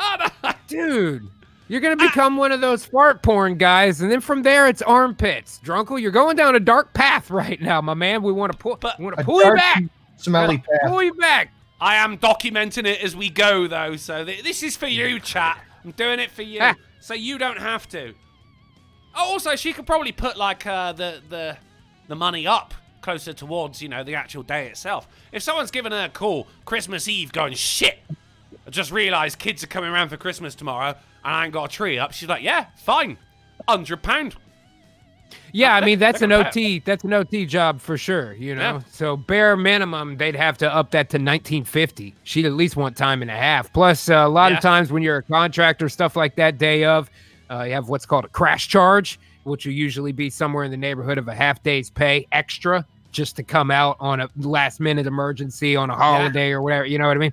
dude. You're gonna become one of those fart porn guys, and then from there it's armpits. Drunkle, you're going down a dark path right now, my man. We want to pull you dark, back. smelly path. Pull you back. I am documenting it as we go, though, so this is for you, chat. I'm doing it for you, Ah. so you don't have to. Oh, also, she could probably put like the money up closer towards, you know, the actual day itself. If someone's giving her a call Christmas Eve, going shit, I just realised kids are coming around for Christmas tomorrow, and I ain't got a tree up. She's like, yeah, fine, £100. Yeah, I mean that's they're an gonna OT. That's an OT job for sure. You know, Yeah. so bare minimum they'd have to up that to 1950. She'd at least want time and a half. Plus, a lot Yeah. of times when you're a contractor, stuff like that, day of, you have what's called a crash charge, which will usually be somewhere in the neighborhood of a half day's pay extra just to come out on a last minute emergency on a holiday or whatever. You know what I mean?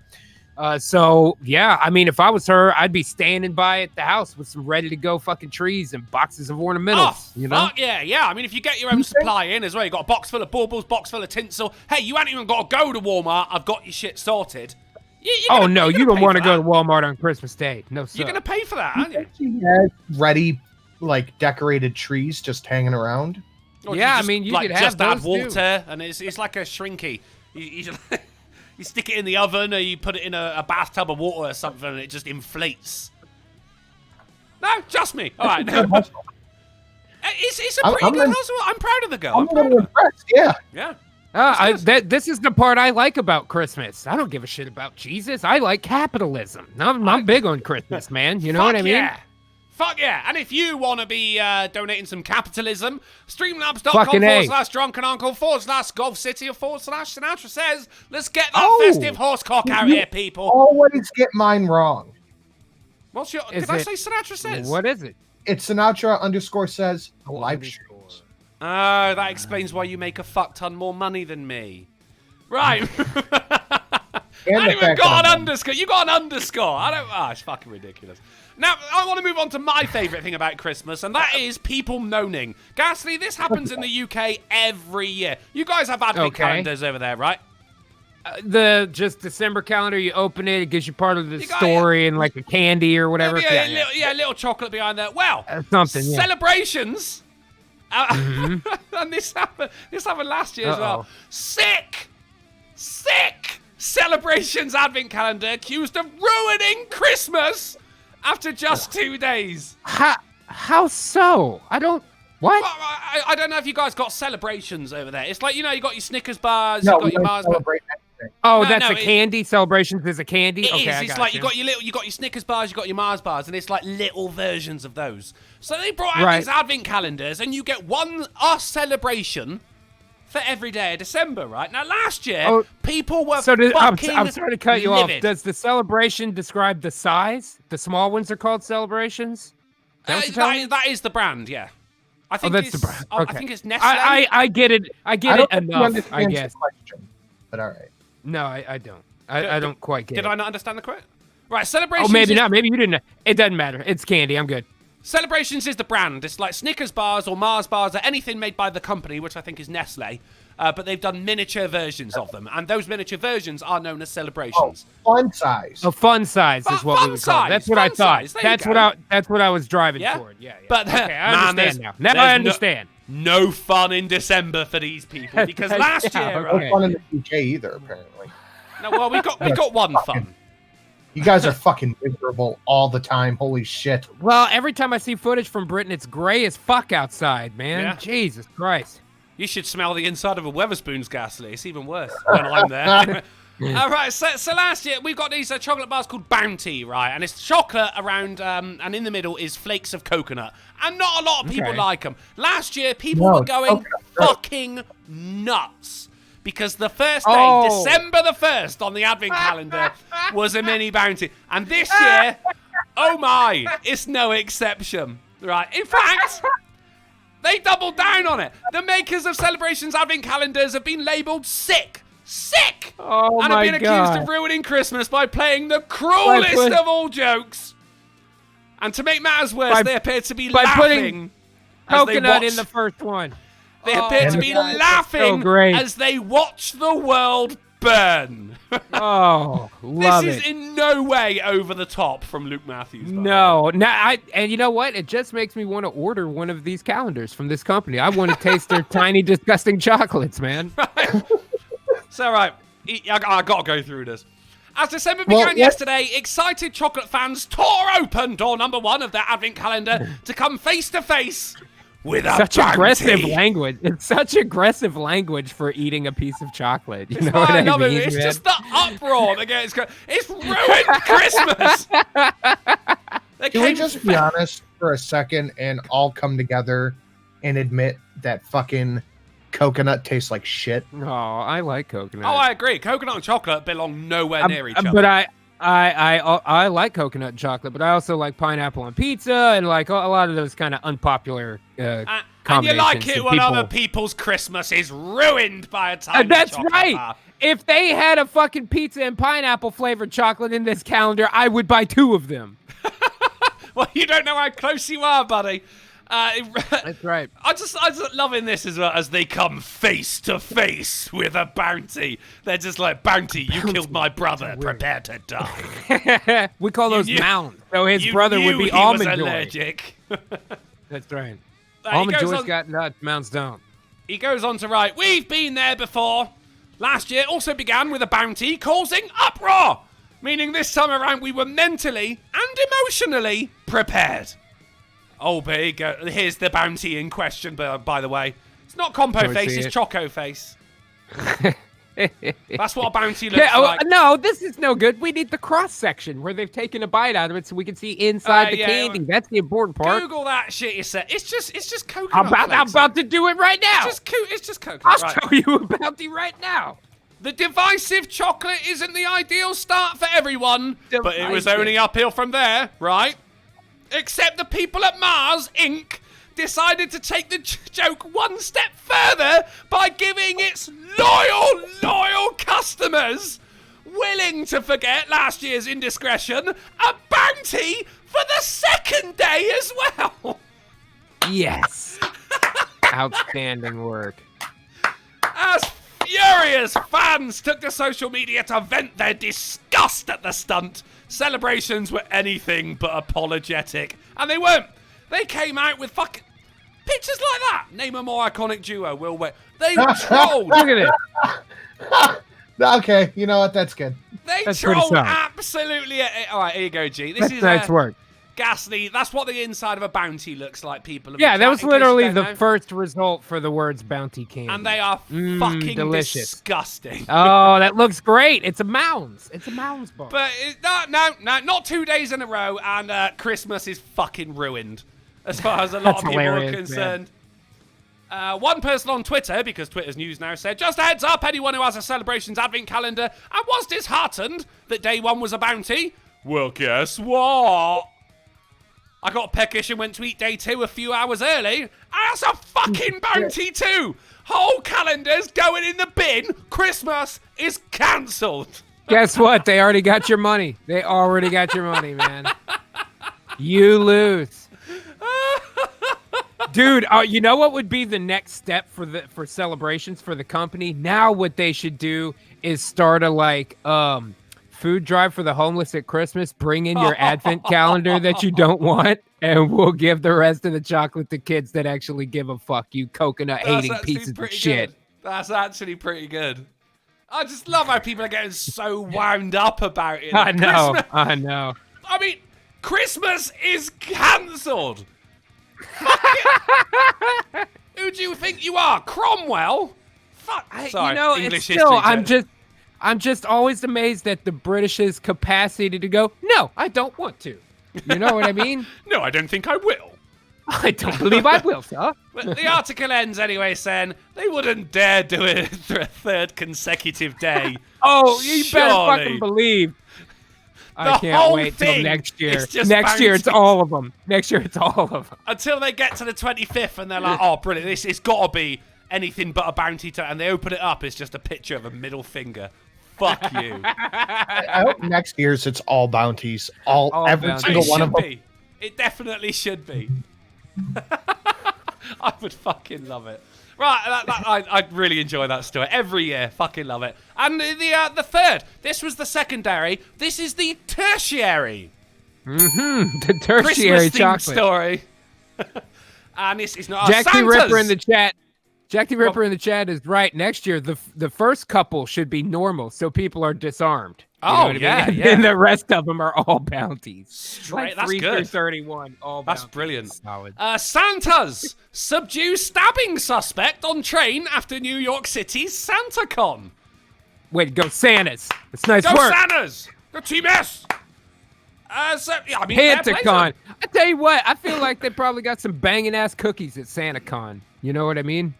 So yeah, I mean, if I was her, I'd be standing by at the house with some ready to go fucking trees and boxes of ornamentals. Oh, you know? fuck yeah, yeah. I mean, if you get your own supply in as well, you got a box full of baubles, box full of tinsel. Hey, you ain't even got to go to Walmart. I've got your shit sorted. Oh no, you don't want to go to Walmart on Christmas Day. No, sir. You're gonna pay for that, aren't you? She has ready, like decorated trees just hanging around. Or do Yeah, I just, mean, you like, could have just add those, too. water, and it's like a shrinky. You you stick it in the oven, or you put it in a bathtub of water or something, and it just inflates. No, just me. All right. No. It's a pretty I'm good in- hustle. I'm proud of the girl. I'm I'm a proud little of her. impressed. Yeah. Yeah. This is the part I like about Christmas. I don't give a shit about Jesus. I like capitalism. I'm big on Christmas, man. You know what I mean? Yeah. Fuck yeah. And if you want to be donating some capitalism, Fucking A. streamlabs.com/drunkenuncle/Golf City or /Sinatra says, let's get that festive horsecock out here, people. Always get mine wrong. What's your... Is Did I it- say Sinatra says? What is it? It's Sinatra _ live streams. Oh, that explains why you make a fuck ton more money than me. Right. And I the even fact got that an I'm- underscore. You got an underscore. I don't... Ah, it's fucking ridiculous. Now, I want to move on to my favourite thing about Christmas, and that is people moaning. Ghastly, this happens in the UK every year. You guys have advent Okay. calendars over there, right? The just December calendar, you open it, it gives you part of the You got story and like a candy or whatever. Yeah, little chocolate behind there. Well, something, yeah. celebrations. And this happened last year as well. Sick celebrations advent calendar accused of ruining Christmas after just 2 days. How so? I don't. What? Well, I don't know if you guys got celebrations over there. It's like, you know, you got your Snickers bars, No, you got we your don't Mars bars. celebrate anything. Oh, No, that's no, a candy. Celebrations is a candy. It Okay, is. I It's got like you got your Snickers bars, you got your Mars bars, and it's like little versions of those. So they brought out these advent calendars, and you get a celebration for every day of December, right? Now, last year, people were fucking I'm sorry to cut you off. livid. Does the celebration describe the size? The small ones are called celebrations? Is that what you're telling me? That is the brand, yeah. I think that's it's, the brand. I Okay. think it's Nestle. I get it. I get it don't think you enough, understand I the guess. question, but all right. No, I don't. I don't quite get Did it. I not understand the question? Right, celebrations. Oh, maybe is- not. Maybe you didn't. It doesn't matter. It's candy. I'm good. Celebrations is the brand. It's like Snickers bars or Mars bars or anything made by the company, which I think is Nestle. But they've done miniature versions of them, and those miniature versions are known as Celebrations. Fun size. Oh, fun size is what we would call it. That's what I thought. That's what I was driving toward. Yeah. But okay, I understand now. Now I understand. No fun in December for these people because last year. No fun in the UK either, apparently. No, well, we got one fun. You guys are fucking miserable all the time. Holy shit. Well, every time I see footage from Britain, it's gray as fuck outside, man. Yeah. Jesus Christ. You should smell the inside of a Weatherspoons, Ghastly. It's even worse when I'm there. All right, so last year we've got these chocolate bars called Bounty, right? And it's chocolate around, and in the middle is flakes of coconut. And not a lot of people like them. Last year, people were going fucking nuts. Because the first day, December the 1st on the Advent calendar, was a mini Bounty. And this year, oh my, it's no exception, right? In fact, they doubled down on it. The makers of Celebrations Advent calendars have been labelled sick. Oh, and have been accused of ruining Christmas by playing the cruelest of all jokes. And to make matters worse, they appear to be laughing. Coconut in the first one. They appear to be laughing as they watch the world burn. Oh, love This is in no way over the top from Luke Matthews. No, and you know what? It just makes me want to order one of these calendars from this company. I want to taste their tiny, disgusting chocolates, man. Right. So, right, I got to go through this. As December began yesterday, excited chocolate fans tore open door number 1 of their Advent calendar to come face to face with a such Bounty. Aggressive language. It's such aggressive language for eting a piece of chocolate. You know what I mean? It's just the uproar that gets. It's ruined Christmas. Can we just be honest for a second and all come together and admit that fucking coconut tastes like shit? No, I like coconut. Oh, I agree. Coconut and chocolate belong nowhere near each other. But I like coconut and chocolate, but I also like pineapple on pizza and like a lot of those kind of unpopular combinations. And you like it when other people's Christmas is ruined by a tiny That's chocolate right. bar. If they had a fucking pizza and pineapple flavored chocolate in this calendar, I would buy 2 of them. Well, you don't know how close you are, buddy. That's right. I just loving this as well as they come face to face with a Bounty. They're just like, Bounty, you killed my brother. Prepare to die. We call those mounds. So his brother would be Almond Joy. Allergic. That's right. Almond Joy's got nuts, Mounds don't. He goes on to write, we've been there before. Last year also began with a Bounty causing uproar. Meaning this time around we were mentally and emotionally prepared. Oh, but here's the Bounty in question, by the way. It's not Compo face, it's Choco face. That's what a Bounty looks like. No, this is no good. We need the cross-section where they've taken a bite out of it so we can see inside the candy. That's the important part. Google that shit you said. It's just coconut I'm about to do it right now. It's just coconut. I'll show you a Bounty right now. The divisive chocolate isn't the ideal start for everyone, but it was only uphill from there, right? Except the people at Mars, Inc. decided to take the joke one step further by giving its loyal customers, willing to forget last year's indiscretion, a Bounty for the second day as well. Yes. Outstanding work. As furious fans took to social media to vent their disgust at the stunt, celebrations were anything but apologetic. And they weren't. They came out with fucking pictures like that. Name a more iconic duo, Will Wet. They trolled. Look at it. Okay, you know what? That's good. That's trolled absolutely. All right, here you go, G. This is nice work. Ghastly. That's what the inside of a Bounty looks like, people. Yeah, that was literally the first result for the words Bounty candy. And they are fucking delicious. Disgusting. Oh, that looks great. It's a Mounds. It's a Mounds bar. But no, not 2 days in a row, and Christmas is fucking ruined, as far as a lot of people are concerned. One person on Twitter, because Twitter's news now, said, just a heads up, anyone who has a Celebrations Advent calendar and was disheartened that day 1 was a Bounty, well, guess what? I got peckish and went to eat day 2 a few hours early, and that's a fucking Bounty too! Whole calendar's going in the bin. Christmas is cancelled. Guess what? They already got your money. They already got your money, man. You lose. Dude, you know what would be the next step for celebrations for the company? Now what they should do is start a food drive for the homeless at Christmas. Bring in your advent calendar that you don't want, and we'll give the rest of the chocolate to kids that actually give a fuck, you coconut hating pieces of shit. That's actually pretty good. I just love how people are getting so wound up about it. I know. I mean, Christmas is cancelled. Who do you think you are, Cromwell? Fuck. Sorry, English it's still, history. I'm just always amazed at the British's capacity to go, no, I don't want to. You know what I mean? No, I don't think I will. I don't believe I will, sir. But the article ends anyway saying they wouldn't dare do it for a third consecutive day. Oh, you better fucking believe. I can't wait till next year. Next year, it's all of them. Next year, it's all of them. Until they get to the 25th and they're like, oh, brilliant. It's got to be anything but a bounty. And they open it up. It's just a picture of a middle finger. Fuck you. I hope next year's it's all bounties. Every bounties. single one of them. It definitely should be. I would fucking love it. Right, I really enjoy that story. Every year, fucking love it. And the third, this was the secondary. This is the tertiary. The tertiary Christmas-themed chocolate story. And it's not Jack the Santa's. Ripper in the chat. Jack the Ripper in the chat is right. Next year, the first couple should be normal, so people are disarmed. You know what I mean? And the rest of them are all bounties. Straight, like 3 that's through good. 31, all bounties. That's brilliant. Solid. Santas subdue stabbing suspect on train after New York City's SantaCon. Wait, go Santas. That's nice Go work. Santas! Go Team S! SantaCon. I tell you what, I feel like they probably got some banging ass cookies at SantaCon. You know what I mean?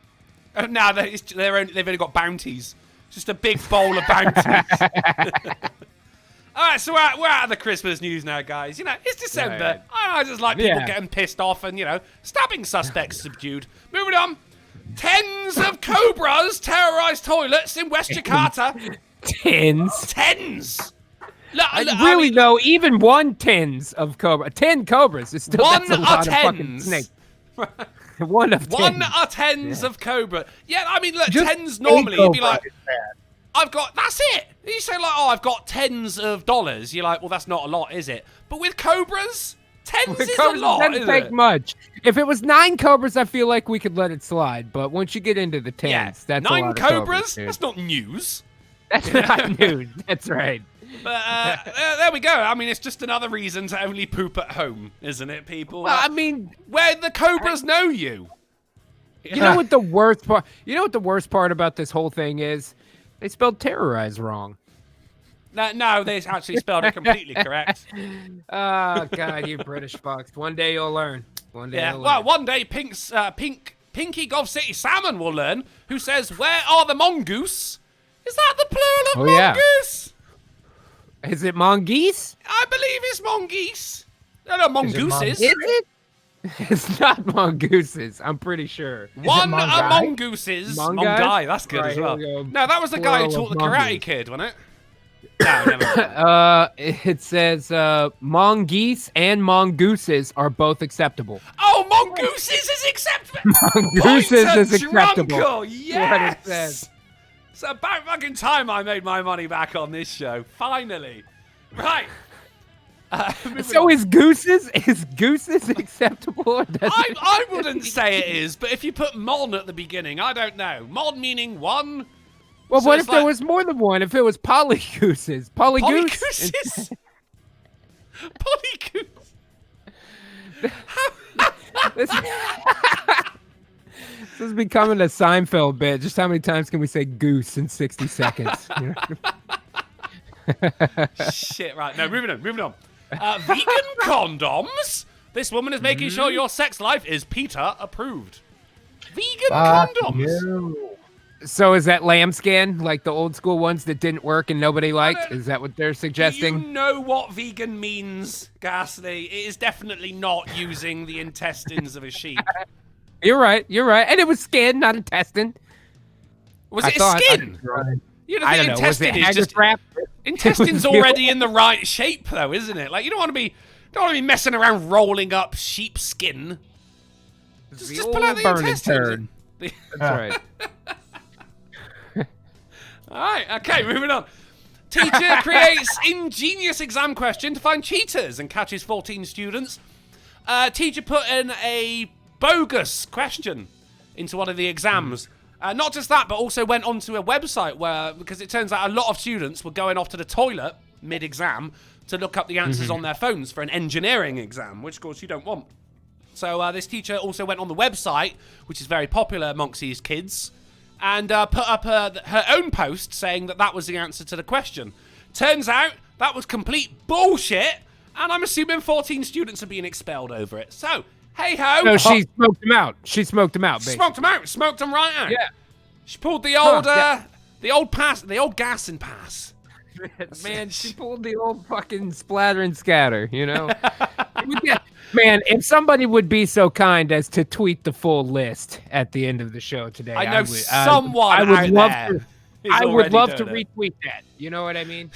No, they've only got bounties. Just a big bowl of bounties. All right, so we're out of the Christmas news now, guys. You know, it's December. Right. I just like people getting pissed off and, stabbing suspects subdued. Moving on. Tens of cobras terrorized toilets in West Jakarta. Tens. Look, though, even 1 tens of cobra, 10 cobras is still that's a lot of fucking snakes. 1 of 10. 1 are tens of cobra. Yeah, I mean, look, Just tens normally, you'd be like, bad. that's it. You say like, oh, I've got tens of dollars. You're like, well, that's not a lot, is it? But with cobras, tens is a lot, doesn't take much. If it was 9 cobras, I feel like we could let it slide. But once you get into the tens, that's 9 a lot cobras? Of That's not news. That's not news. That's right. But there we go. I mean, it's just another reason to only poop at home, isn't it, people? Well, I mean, where the cobras know you. You know what the worst part? You know what the worst part about this whole thing is? They spelled terrorize wrong. No, they actually spelled it completely correct. Oh God, you British fucks! One day you'll learn. One day. You'll Well, learn. one day, Pinky Gulf City Salmon will learn. Who says, "Where are the mongoose?" Is that the plural of mongoose? Is it mongoose? I believe it's mongoose. No, mongooses. Is it? It's not mongooses. I'm pretty sure. One are mongooses. Mongai. That's good right, as well. we No, that was the guy who taught the Karate mongoose. Kid, wasn't it? No, never. It says mongoose and mongooses are both acceptable. Oh, mongooses is acceptable. Mongooses is acceptable. Drunkle. What it Yes. says. It's about fucking time I made my money back on this show. Finally. Right. So is gooses acceptable? Or I wouldn't say it is, but if you put mon at the beginning, I don't know. Mon meaning one. Well, So what it's if there was more than one? If it was polygooses? Polygoose? Polygooses. Polygoose. This is becoming a Seinfeld bit. Just how many times can we say goose in 60 seconds? You know? Shit, right. No, moving on. Vegan condoms? This woman is making sure your sex life is PETA approved. Vegan condoms. So is that lambskin, like the old school ones that didn't work and nobody liked? Is that what they're suggesting? Do you know what vegan means, Ghastly? It is definitely not using the intestines of a sheep. You're right. And it was skin, not intestine. Was it skin? You know, the I don't know. Was it intestine is haggis just wrap? intestine's already in the right shape, though, isn't it? Like you don't want to be messing around rolling up sheep skin. Just pull out the intestines. That's right. All right, okay, moving on. Teacher creates ingenious exam question to find cheaters and catches 14 students. Teacher put in a bogus question into one of the exams. Not just that, but also went onto a website because it turns out a lot of students were going off to the toilet mid-exam to look up the answers on their phones for an engineering exam, which of course you don't want. So this teacher also went on the website, which is very popular amongst these kids, and put up her own post saying that was the answer to the question. Turns out that was complete bullshit, and I'm assuming 14 students are being expelled over it. So, hey-ho. No, she smoked him out. She smoked him out, basically. Smoked him out. Smoked him right out. Yeah. She pulled the old, the old gas and pass. Man, she pulled the old fucking splatter and scatter, you know? Man, if somebody would be so kind as to tweet the full list at the end of the show today, I know someone out there. I would love to retweet that. You know what I mean?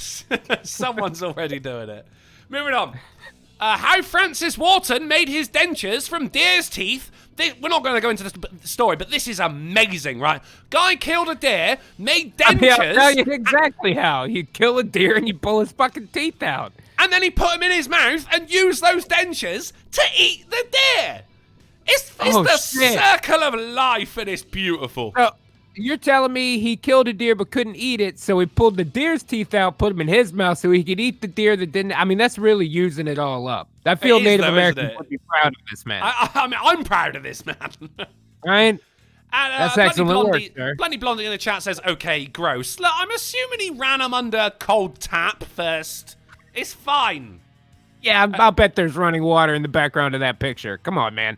Someone's already doing it. Moving on. How Francis Wharton made his dentures from deer's teeth. We're not going to go into the story, but this is amazing, right? Guy killed a deer, made dentures. I'll tell you exactly how. You kill a deer and you pull his fucking teeth out. And then he put them in his mouth and used those dentures to eat the deer. It's the circle of life, and it's beautiful. You're telling me he killed a deer but couldn't eat it, so he pulled the deer's teeth out, put them in his mouth so he could eat the deer that didn't. I mean, that's really using it all up. I feel Native Americans would be proud of this man. I mean, I'm proud of this man. Right? And, that's excellent work, sir. Bloody Blondie in the chat says, okay, gross. Look, I'm assuming he ran them under cold tap first. It's fine. Yeah, I'll bet there's running water in the background of that picture. Come on, man.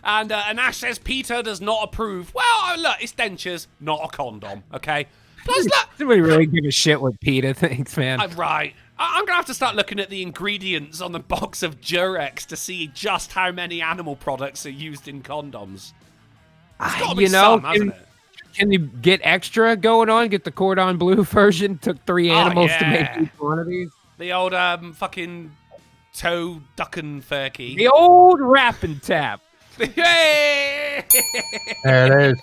And Ash says Peter does not approve. Well, look, it's dentures, not a condom, okay? Plus, look. Do we really give a shit what Peter thinks, man? Right. I'm going to have to start looking at the ingredients on the box of Durex to see just how many animal products are used in condoms. It's got to be some, hasn't it? Can you get extra going on? Get the cordon bleu version? Took 3 animals to make each one of these? The old fucking toe ducking furky. The old wrap and tap. Yay! There it is.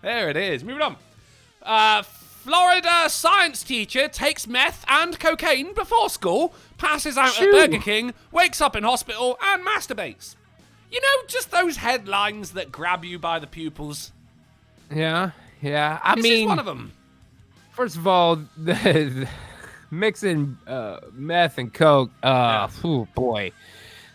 There it is. Moving on. Florida science teacher takes meth and cocaine before school, passes out at Burger King, wakes up in hospital, and masturbates. You know, just those headlines that grab you by the pupils. Yeah. This is one of them. First of all, mixing meth and coke. Oh boy,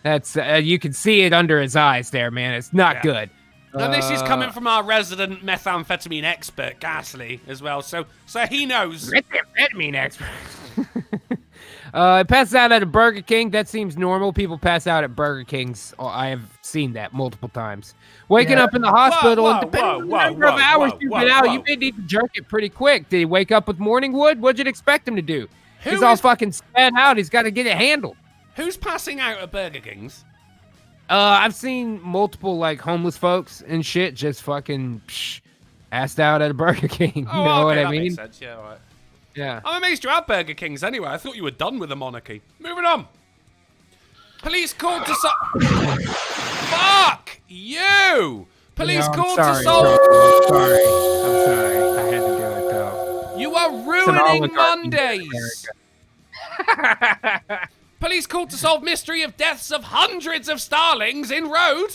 that's you can see it under his eyes there, man. It's not good. And this is coming from our resident methamphetamine expert, Ghastly, as well. So he knows. Methamphetamine expert. Passes out at a Burger King. That seems normal. People pass out at Burger Kings. I have seen that multiple times. Waking up in the hospital, and depending on the number of hours you've been out, you may need to jerk it pretty quick. Did he wake up with morning wood? What'd you expect him to do? He's all fucking spat out. He's got to get it handled. Who's passing out at Burger Kings? I've seen multiple like homeless folks and shit just fucking assed out at a Burger King. You know what I mean? Makes sense. Yeah, all right. Yeah. I'm amazed you had Burger Kings anyway. I thought you were done with the monarchy. Moving on. Police called to Fuck you! Police called to solve. I'm sorry. I had to do it though. You are ruining Mondays. Police called to solve mystery of deaths of hundreds of starlings in road.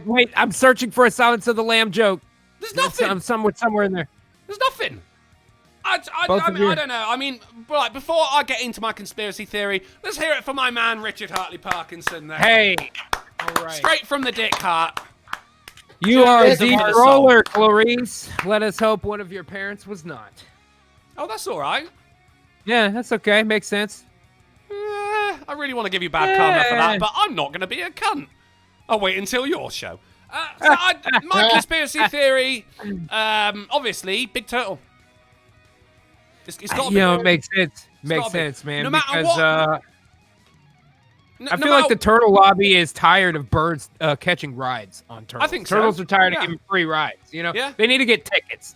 Wait, I'm searching for a Silence of the Lamb joke. There's nothing. I'm somewhere in there. There's nothing. I don't know. I mean, right, before I get into my conspiracy theory, let's hear it for my man, Richard Hartley Parkinson. There. Hey. All right. Straight from the dick heart. You are a deep roller, Clarice. Let us hope one of your parents was not. Oh, that's all right. Yeah, that's okay. Makes sense. I really want to give you bad karma for that, but I'm not going to be a cunt. I'll wait until your show. My conspiracy theory, obviously, big turtle. It's got to be. It makes sense. Makes sense, man. No matter what. I feel like the turtle lobby is tired of birds catching rides on turtles. I think turtles so. are tired Yeah. of giving free rides. You know, Yeah. they need to get tickets.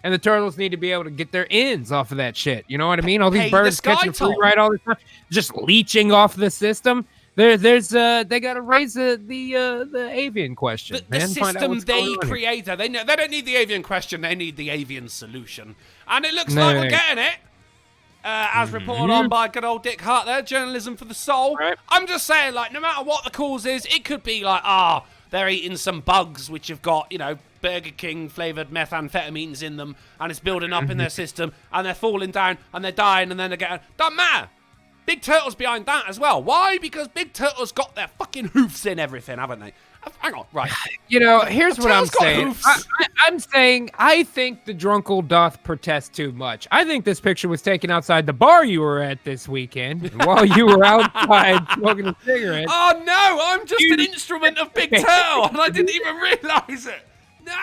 And the turtles need to be able to get their ends off of that shit. You know what I mean? All Pay these the birds sky catching a free toll. ride all the time, just leeching off the system. They got to raise the avian question. The man. Find out system what's they going on here. created. They don't need the avian question. They need the avian solution. And it looks No. like we're getting it. As reported on by good old Dick Hart there, journalism for the soul. Right. I'm just saying, like, no matter what the cause is, it could be like, they're eating some bugs which have got, Burger King flavoured methamphetamines in them, and it's building up in their system, and they're falling down, and they're dying, and then they're getting... Doesn't matter. Big Turtle's behind that as well. Why? Because Big Turtle's got their fucking hoofs in everything, haven't they? Hang on, right. Here's what I'm Turtle's got saying. hoofs. I'm saying I think the drunkle doth protest too much. I think this picture was taken outside the bar you were at this weekend while you were outside smoking a cigarette. Oh no, I'm just an instrument of Big Turtle, and I didn't even realise it. No!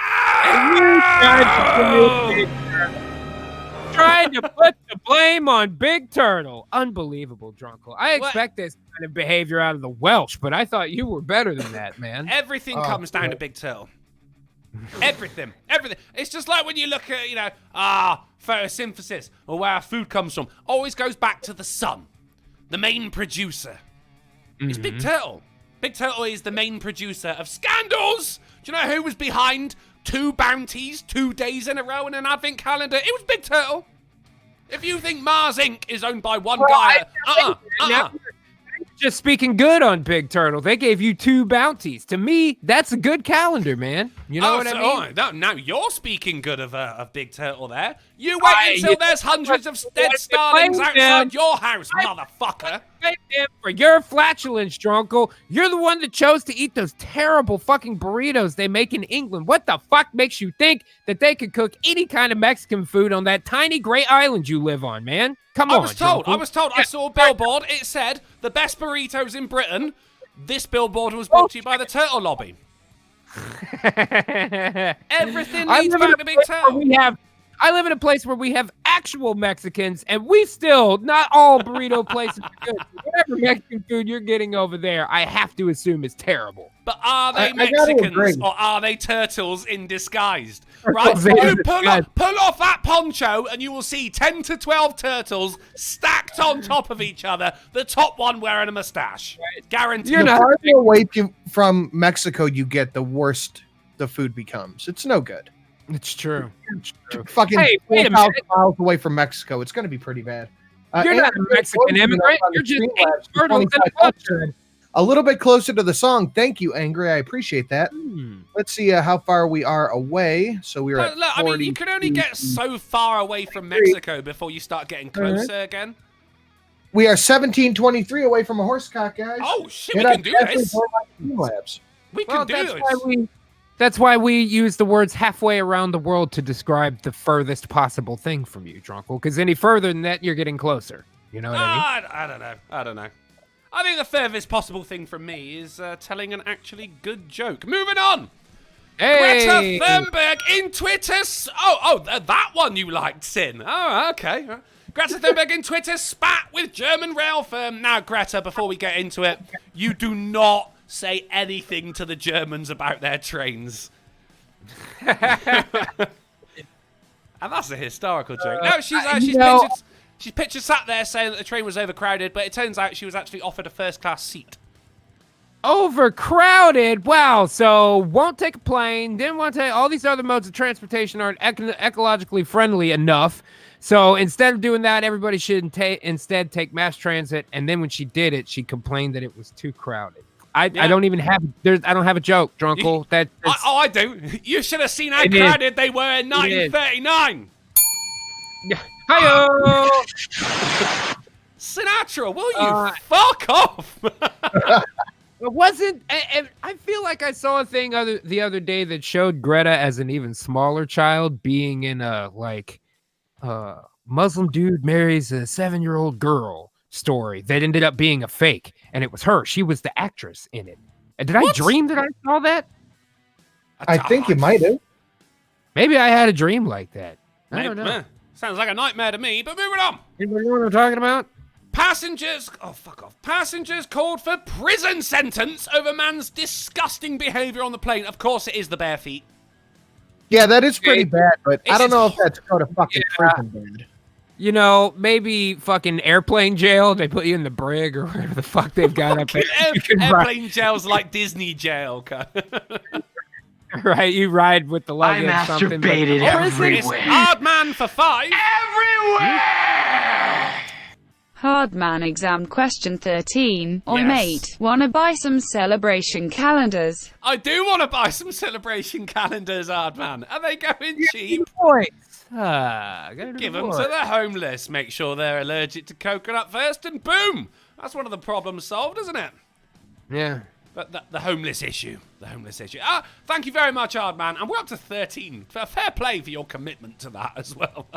Trying to put the blame on Big Turtle. Unbelievable, drunkle. I expect this kind of behavior out of the Welsh, but I thought you were better than that, man. Everything comes down to Big Turtle. Everything. It's just like when you look at, photosynthesis or where our food comes from. Always goes back to the sun, the main producer. It's Big Turtle. Big Turtle is the main producer of scandals. Do you know who was behind 2 bounties 2 days in a row in an advent calendar? It was Big Turtle. If you think Mars Inc. is owned by one guy, Just speaking good on Big Turtle, they gave you 2 bounties. To me, that's a good calendar, man. You know what I mean? Now you're speaking good of Big Turtle there. You wait until there's hundreds of dead starlings outside your house, motherfucker. For your flatulence, drunkle, you're the one that chose to eat those terrible fucking burritos they make in England. What the fuck makes you think that they could cook any kind of Mexican food on that tiny gray island you live on, man? Come on, I was told. drunkle. I saw a billboard. It said the best burritos in Britain. This billboard was brought to you by the Turtle Lobby. Everything leads back to Big Turtle. I live in a place where we have actual Mexicans, and we still, not all burrito places are good. Whatever Mexican food you're getting over there, I have to assume is terrible. But are they I gotta agree. Mexicans or are they turtles in disguise? Right? Turtles in You disguise. pull off that poncho and you will see 10 to 12 turtles stacked on top of each other, the top one wearing a mustache. Guaranteed. You're The not- farther away from Mexico you get, the worse the food becomes. It's no good. It's true. Fucking Hey, wait a 4,000 minute. miles away from Mexico. It's going to be pretty bad. You're not a Mexican immigrant. You're just eight turtles in a bunch. a little bit closer to the song. Thank you, Angry. I appreciate that. Hmm. Let's see how far we are away. So we're at Look, I mean, you can only get so far away from Mexico before you start getting closer again. We are 1723 away from a horse cock, guys. Oh, shit, Hit we up can do Jeffrey this. for my Team Labs. We can do this. That's why we use the words halfway around the world to describe the furthest possible thing from you, Drunkle. Because any further than that, you're getting closer. You know what I mean? I don't know. I think the furthest possible thing from me is telling an actually good joke. Moving on. Hey! Greta Thunberg in Twitter. That one you liked, Sin. Oh, okay. Greta Thunberg in Twitter spat with German rail firm. Now, Greta, before we get into it, you do not say anything to the Germans about their trains. And that's a historical joke. No, she's pictured sat there saying that the train was overcrowded, but it turns out she was actually offered a first-class seat. Overcrowded? Wow. So won't take a plane, didn't want to take all these other modes of transportation aren't ecologically friendly enough. So instead of doing that, everybody should instead take mass transit. And then when she did it, she complained that it was too crowded. I don't even have I don't have a joke, Drunkle. I do. You should have seen how crowded they were in 1939. Hi-yo! Sinatra, will you fuck off? It wasn't. I feel like I saw a thing the other day that showed Greta as an even smaller child being in a Muslim dude marries a 7-year-old girl story that ended up being a fake, and it was her. She was the actress in it. And did I dream that I saw that? I think you might have. Maybe I had a dream like that. I don't know. Sounds like a nightmare to me, but moving on. Anybody know what I'm talking about? Passengers called for prison sentence over man's disgusting behaviour on the plane. Of course, it is the bare feet. Yeah, that is pretty bad, but I don't It's know if that's go to fucking prison bad. You know, maybe fucking airplane jail. They put you in the brig or whatever the fuck they've got up there. Airplane jail's like Disney jail. Right, you ride with the luggage. I masturbated everywhere. Hard man for 5. Everywhere! Hard man exam question 13. Oi Yes. mate, wanna buy some celebration calendars? I do want to buy some celebration calendars, hard man. Are they going cheap? Points. Give them to the homeless. Make sure they're allergic to coconut first, and boom! That's one of the problems solved, isn't it? Yeah. But the homeless issue. The homeless issue. Thank you very much, hard man. And we're up to 13. Fair play for your commitment to that as well.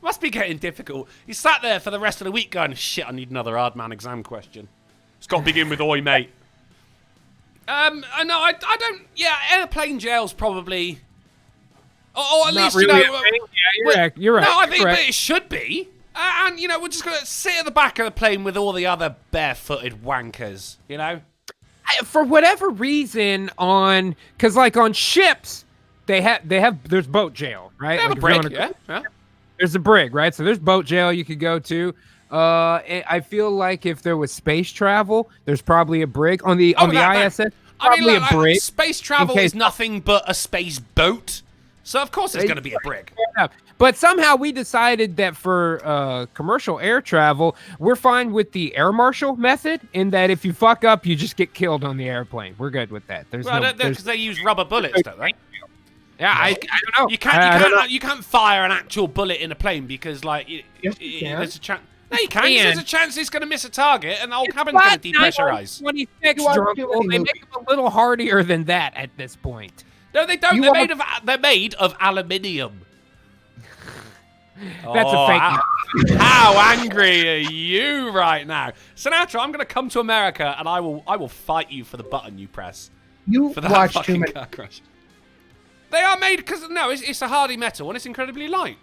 Must be getting difficult. You sat there for the rest of the week going, shit, I need another hard man exam question. It's got to begin with oi, mate. No, I don't. Yeah, airplane jail's probably. Or at Not least, really you know. you're right. No, I think correct. but it should be. And, you know, we're just going to sit at the back of the plane with all the other barefooted wankers, you know? For whatever reason, because like on ships, there's boat jail, right? They have Like a if you're break, on yeah. There's a brig, right? So there's boat jail you could go to. I feel like if there was space travel, there's probably a brig on the ISS. Probably a brig. Space travel is nothing but a space boat. So, of course, it's going to be a brig. But somehow we decided that for commercial air travel, we're fine with the air marshal method in that if you fuck up, you just get killed on the airplane. We're good with that. Because they use rubber bullets, don't they? Yeah, I don't know. You can't fire an actual bullet in a plane because, like, there's a chance. No, you can. There's a chance it's going to miss a target and the whole cabin's going to depressurize. 26 drunk. They make them a little hardier than that at this point. No, they don't. They're made of aluminium. That's a fake. How angry are you right now, Sinatra? I'm going to come to America and I will fight you for the button you press. You for that watch fucking too many. car crash. They are made because it's a hardy metal and it's incredibly light.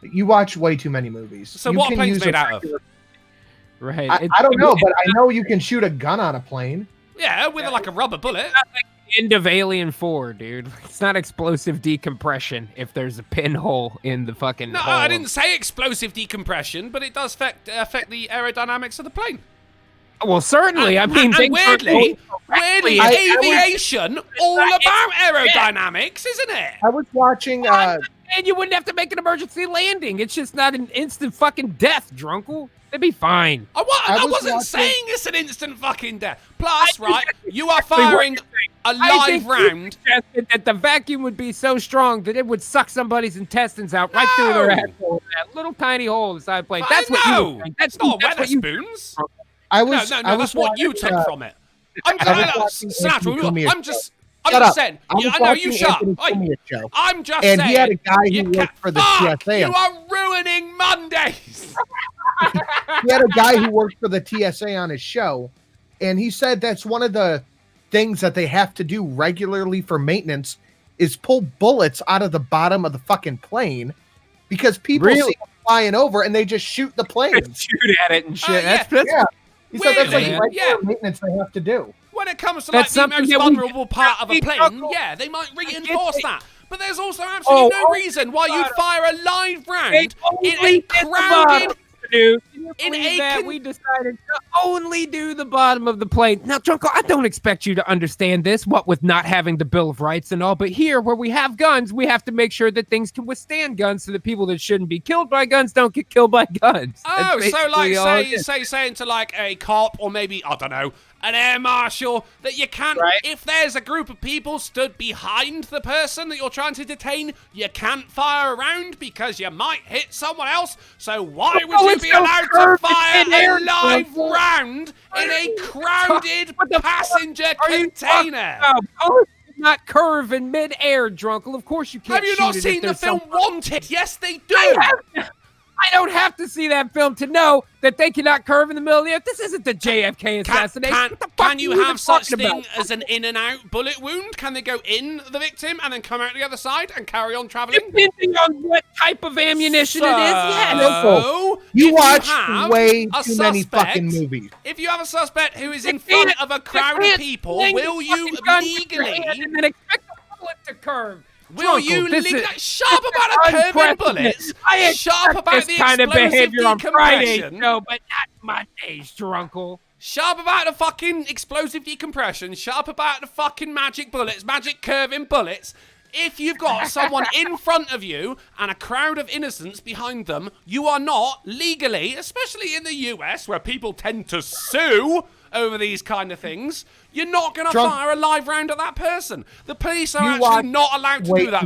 You watch way too many movies. So you what are can planes use made a out of? regular- Right. I don't know, but I know you can shoot a gun on a plane. Yeah, with like a rubber bullet. End of Alien 4, dude. It's not explosive decompression if there's a pinhole in the fucking No, hole. I didn't say explosive decompression, but it does affect the aerodynamics of the plane. Well, certainly. I mean, and weirdly, aviation all about aerodynamics, isn't it? I was watching. And you wouldn't have to make an emergency landing. It's just not an instant fucking death, drunkle. It'd be fine. I wasn't saying it's an instant fucking death. Plus, right, you are firing a live round. That the vacuum would be so strong that it would suck somebody's intestines out right through their asshole. That little tiny hole inside the plane. That's what you think. That's not Weatherspoons. No, that's what you took from it. I'm just saying. You shut up. I'm just saying. And he had a guy who worked for the TSA. You are ruining Mondays. He had a guy who worked for the TSA on his show, and he said that's one of the things that they have to do regularly for maintenance is pull bullets out of the bottom of the fucking plane because people see them flying over and they just shoot the plane. Shoot at it and shit. Yeah. He said that's like Weirdly, regular maintenance they have to do. When it comes to like the most vulnerable part of a plane, yeah, they might reinforce that. But there's also absolutely no reason why you'd fire a live round in a crowded... We decided to only do the bottom of the plane. Now, Drunko, I don't expect you to understand this, what with not having the Bill of Rights and all, but here, where we have guns, we have to make sure that things can withstand guns so that people that shouldn't be killed by guns don't get killed by guns. Oh, so like, saying to like a cop or maybe, I don't know, an air marshal that you can't, if there's a group of people stood behind the person that you're trying to detain, you can't fire around because you might hit someone else. So why would you be allowed to fire a live round in a crowded passenger container? Not curve in mid-air, Drunkle. Of course you can't. Have you not seen the film Wanted? Yes, they do. I don't have to see that film to know that they cannot curve in the middle of the earth. This isn't the JFK assassination. What the fuck Can are you even have such talking thing about? as an in and out bullet wound? Can they go in the victim and then come out the other side and carry on traveling? Depending on what type of ammunition it is, yes. So, You if watch have way a too many suspect- fucking movies. If you have a suspect who is in They can't- front of a they crowd of can't people, sling will the you fucking gun with your legally? hand and then expect the bullet to curve? Will Drunkle, you this legally? is- Sharp this about is the curving unprecedented. bullets. I Sharp expect about this the kind of explosive behavior on Friday, decompression. no, but not Mondays, Drunkle. Sharp about the fucking explosive decompression. Sharp about the fucking magic bullets, magic curving bullets. If you've got someone in front of you and a crowd of innocents behind them, you are not legally, especially in the US where people tend to sue over these kind of things, you're not going to fire a live round at that person. The police are actually not allowed to do that.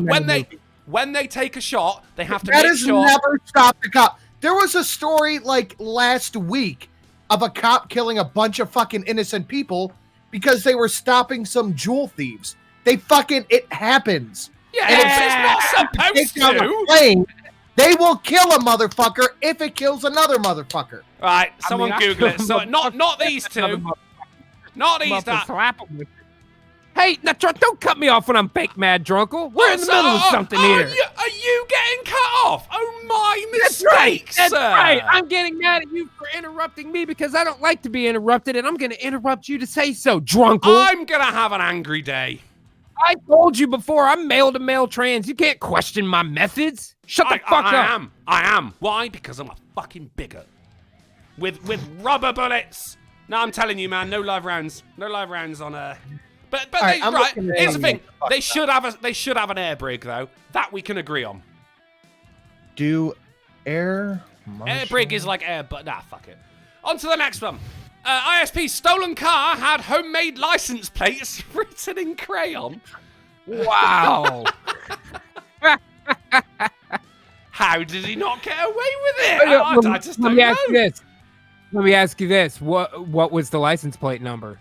When they take a shot, they have to make sure. That has never stopped a cop. There was a story like last week of a cop killing a bunch of fucking innocent people because they were stopping some jewel thieves. It happens. Yeah, And it's not supposed to. Plane, they will kill a motherfucker if it kills another motherfucker. Right, someone Google it. So not these two. Not these that. Slap 'em with it. Hey, now, don't cut me off when I'm fake mad, Drunkle. We're in the middle of something here. Are you getting cut off? Oh, my That's mistake, That's sir. right. I'm getting mad at you for interrupting me because I don't like to be interrupted, and I'm going to interrupt you to say so, Drunkle. I'm going to have an angry day. I told you before, I'm male-to-male trans. You can't question my methods. Shut the fuck up. I am. Why? Because I'm a fucking bigot. With rubber bullets. No, I'm telling you, man, no live rounds. No live rounds on But right, here's the thing. They should have an air brig though. That we can agree on. Do air brig is like air, but nah, fuck it. On to the next one. ISP stolen car had homemade license plates written in crayon. Wow. How did he not get away with it? I just don't know. Let me ask you this. What was the license plate number?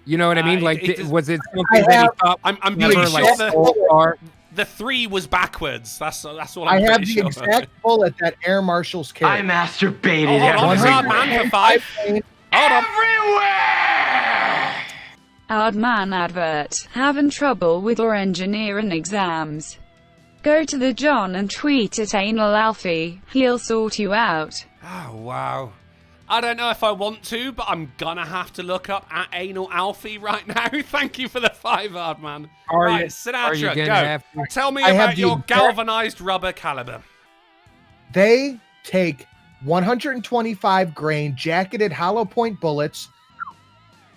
You know what I mean? Like, was it something that he thought? I'm pretty sure the 3 was backwards. That's all I'm pretty sure. I have the exact bullet that air marshals carry. I masturbated Hard man for 5. Hold on. everywhere. Hard man advert. Having trouble with your engineering exams? Go to the John and tweet at Anal Alfie. He'll sort you out. Oh, wow. I don't know if I want to, but I'm gonna have to look up at Anal Alfie right now. Thank you for the 5, hard man. Right, Sinatra, go. Tell me about your galvanized rubber caliber. They take 125 grain jacketed hollow point bullets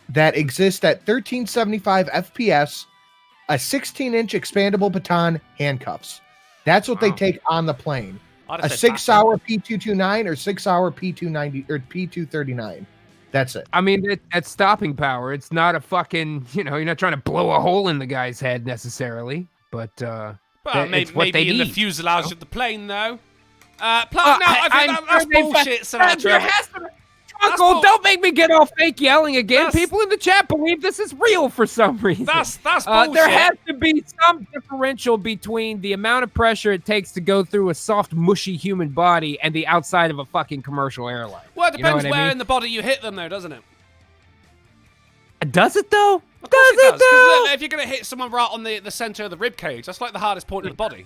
that exist at 1375 FPS, a 16-inch expandable baton, handcuffs. That's what they take on the plane. A 6-hour P229 or 6-hour P290 or P239. That's it. I mean, that's stopping power. It's not a fucking, you're not trying to blow a hole in the guy's head necessarily, but maybe in the fuselage of the plane, though. I think that's bullshit, Sinatra. Uncle, don't make me get all fake yelling again. People in the chat believe this is real for some reason. That's bullshit. There has to be some differential between the amount of pressure it takes to go through a soft, mushy human body and the outside of a fucking commercial airline. Well, it depends where in the body you hit them, though, doesn't it? Does it, though? Of course it does. Because if you're going to hit someone right on the center of the rib cage, that's like the hardest point of the body.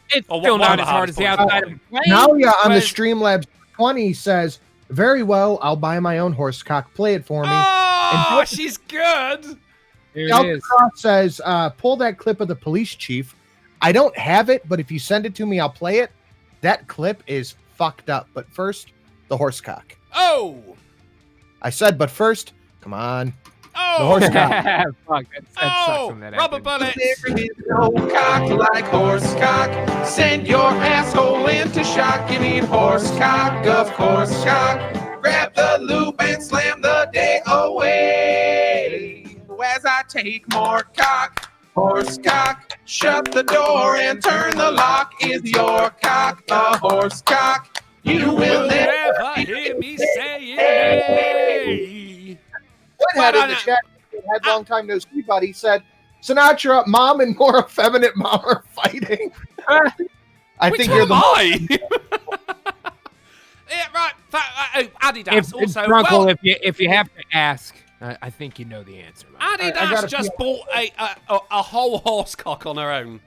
It's still not as hard as the outside of the plane. Now, on the Streamlabs 20 says, very well, I'll buy my own horse cock. Play it for me. Oh, she's good. There it is. Says, pull that clip of the police chief. I don't have it, but if you send it to me, I'll play it. That clip is fucked up. But first, the horse cock. Oh. I said, but first, come on. Oh. The horse cock. Fuck, that sucks when that rubber happens. bullets. There is no cock like horse cock. Send your asshole into shock. You need horse cock, of course cock. Grab the loop and slam the day away. As I take more cock, horse cock. Shut the door and turn the lock. Is your cock a horse cock? You will never hear me say it. Had in the chat, had long time no see, buddy, said Sinatra, mom and more effeminate mom are fighting. I Which think one you're the am most. I? Yeah, right. Adidas If, also. Drunkle, Well, if you have to ask, I think you know the answer. Man. Adidas gotta just bought a whole horse cock on her own.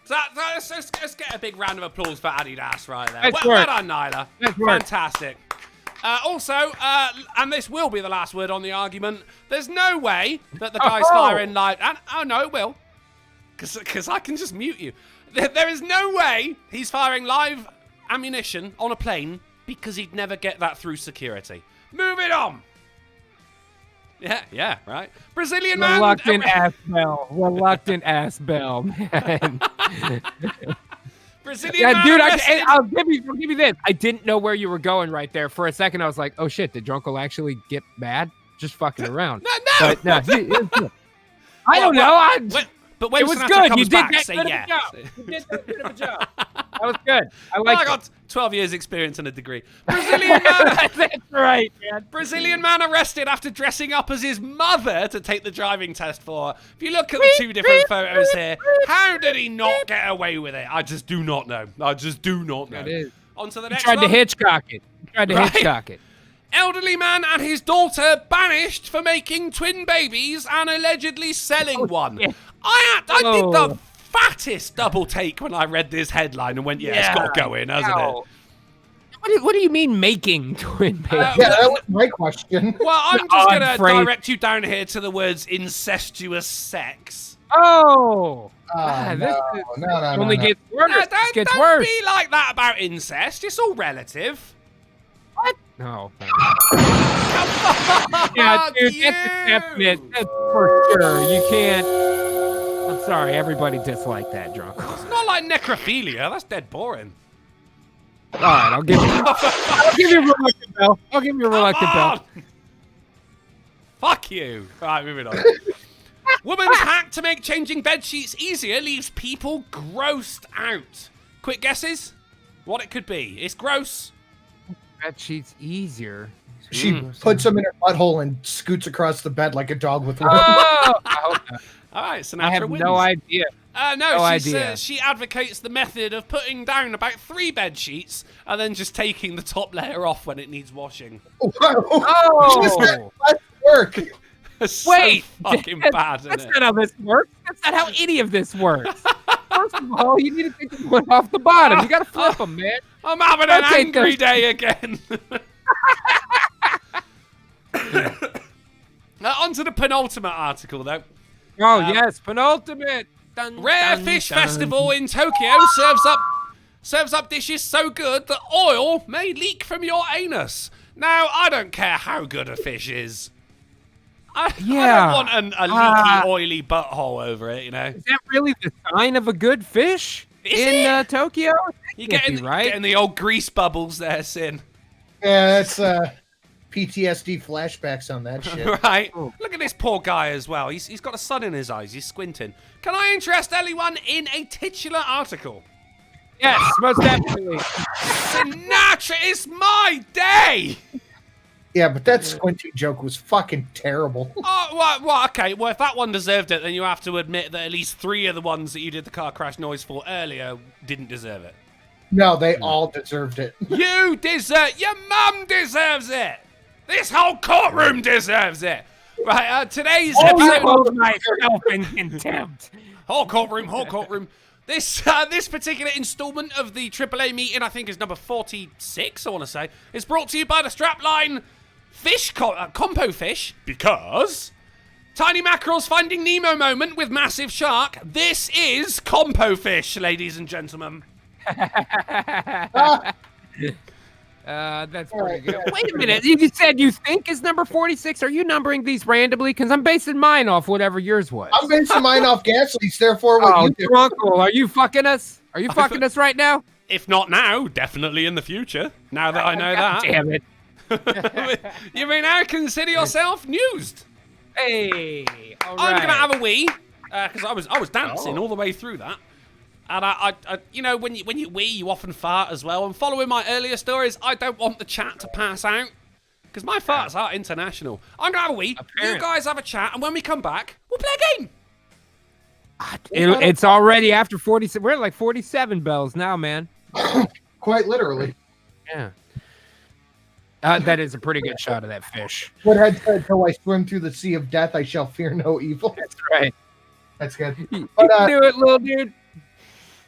So let's get a big round of applause for Adidas right there. Nice Well work. done, Nyla. Nice work. Fantastic. Also, and this will be the last word on the argument, there's no way that the guy's firing live... Oh, no, it will. Because I can just mute you. There is no way he's firing live ammunition on a plane because he'd never get that through security. Moving on. Yeah, right. Brazilian man. Reluctant ass bell, man. Brazilian man dude, arrested. I'll give you this. I didn't know where you were going right there. For a second, I was like, oh shit, did Drunkle actually get mad? Just fucking around. No. But, no, I don't know. But when It was Sinatra good. comes You did back, that say good yeah. of a job. You did that good of a job. That was good. I Well, I like it. got 12 years experience and a degree. Brazilian man. That's right, man. Brazilian man arrested after dressing up as his mother to take the driving test for her. If you look at the two different photos here, how did he not get away with it? I just do not know. I just do not know. It is. On to the He next tried one. to Hitchcock it. Right. Elderly man and his daughter banished for making twin babies and allegedly selling one. yeah. I did Oh. the fattest double take when I read this headline and went, yeah, it's got to go in, hasn't it? What do you mean making twin babies? Yeah, that was my question. Well, I'm just Odd going to phrase. direct you down here to the words incestuous sex. Oh. No, This no. only gets worse. No, This gets don't worse. be like that about incest. It's all relative. What? No. Fuck Yeah, dude, you. that's a definite. That's for sure. You can't. I'm sorry, everybody disliked that, drunk. It's not like necrophilia. That's dead boring. All right, I'll give you a reluctant bell. I'll give you a reluctant Come bell. on. Fuck you. All right, moving on. Woman's hack to make changing bed sheets easier leaves people grossed out. Quick guesses? What it could be. It's gross. Bed sheets easier. She puts him in her butthole and scoots across the bed like a dog with one. Oh, I hope not. All right, Sinatra I have wins. no idea. No, No she idea. says she advocates the method of putting down about 3 bed sheets and then just taking the top layer off when it needs washing. Oh, Let's work. It's wait. so fucking bad, isn't That's it? not how this works. That's not how any of this works. First of all, you need to take the one off the bottom. You got to flip them, man. I'm having an Okay, angry good. day again. On to the penultimate article, though. Oh, yes. Penultimate. Dun, Rare dun, Fish dun. Festival in Tokyo serves up dishes so good that oil may leak from your anus. Now, I don't care how good a fish is. I Yeah. don't want a leaky, oily butthole over it, you know. Is that really the sign of a good fish Is in Tokyo? You Can't be right. getting the old grease bubbles there, Sin. Yeah, it's PTSD flashbacks on that shit. Right? Oh. Look at this poor guy as well. He's got a sun in his eyes. He's squinting. Can I interest anyone in a titular article? Yes, most definitely. Sinatra, it's my day! Yeah, but that squinty joke was fucking terrible. Oh, well, okay. Well, if that one deserved it, then you have to admit that at least 3 of the ones that you did the car crash noise for earlier didn't deserve it. No, they all deserved it. You deserve... Your mum deserves it! This whole courtroom deserves it! Right, today's I episode... hold myself in contempt. Whole courtroom. This particular installment of the AAA meeting, I think is number 46, I want to say, is brought to you by the strapline Compo fish, because tiny mackerels finding Nemo moment with massive shark. This is Compo fish, ladies and gentlemen. That's pretty good. Wait a minute. You said you think is number 46. Are you numbering these randomly? Because I'm basing mine off whatever yours was. I'm basing mine off gas leaks, therefore what Oh, you do. Drunkle, are you fucking us? Are you fucking us right now? If not now, definitely in the future. Now that I know God that. damn it. You may now consider yourself newsed. Hey. All I'm right. gonna have a wee because I was dancing all the way through that, and I you know when you wee you often fart as well. And following my earlier stories, I don't want the chat to pass out because my farts are international. I'm gonna have a wee. You guys have a chat, and when we come back, we'll play a game. It's already after 47. We're at like 47 bells now, man. Quite literally. Yeah. That is a pretty good shot of that fish. What had said, "Till I swim through the sea of death, I shall fear no evil." That's right. That's good. You But, can do it, little dude.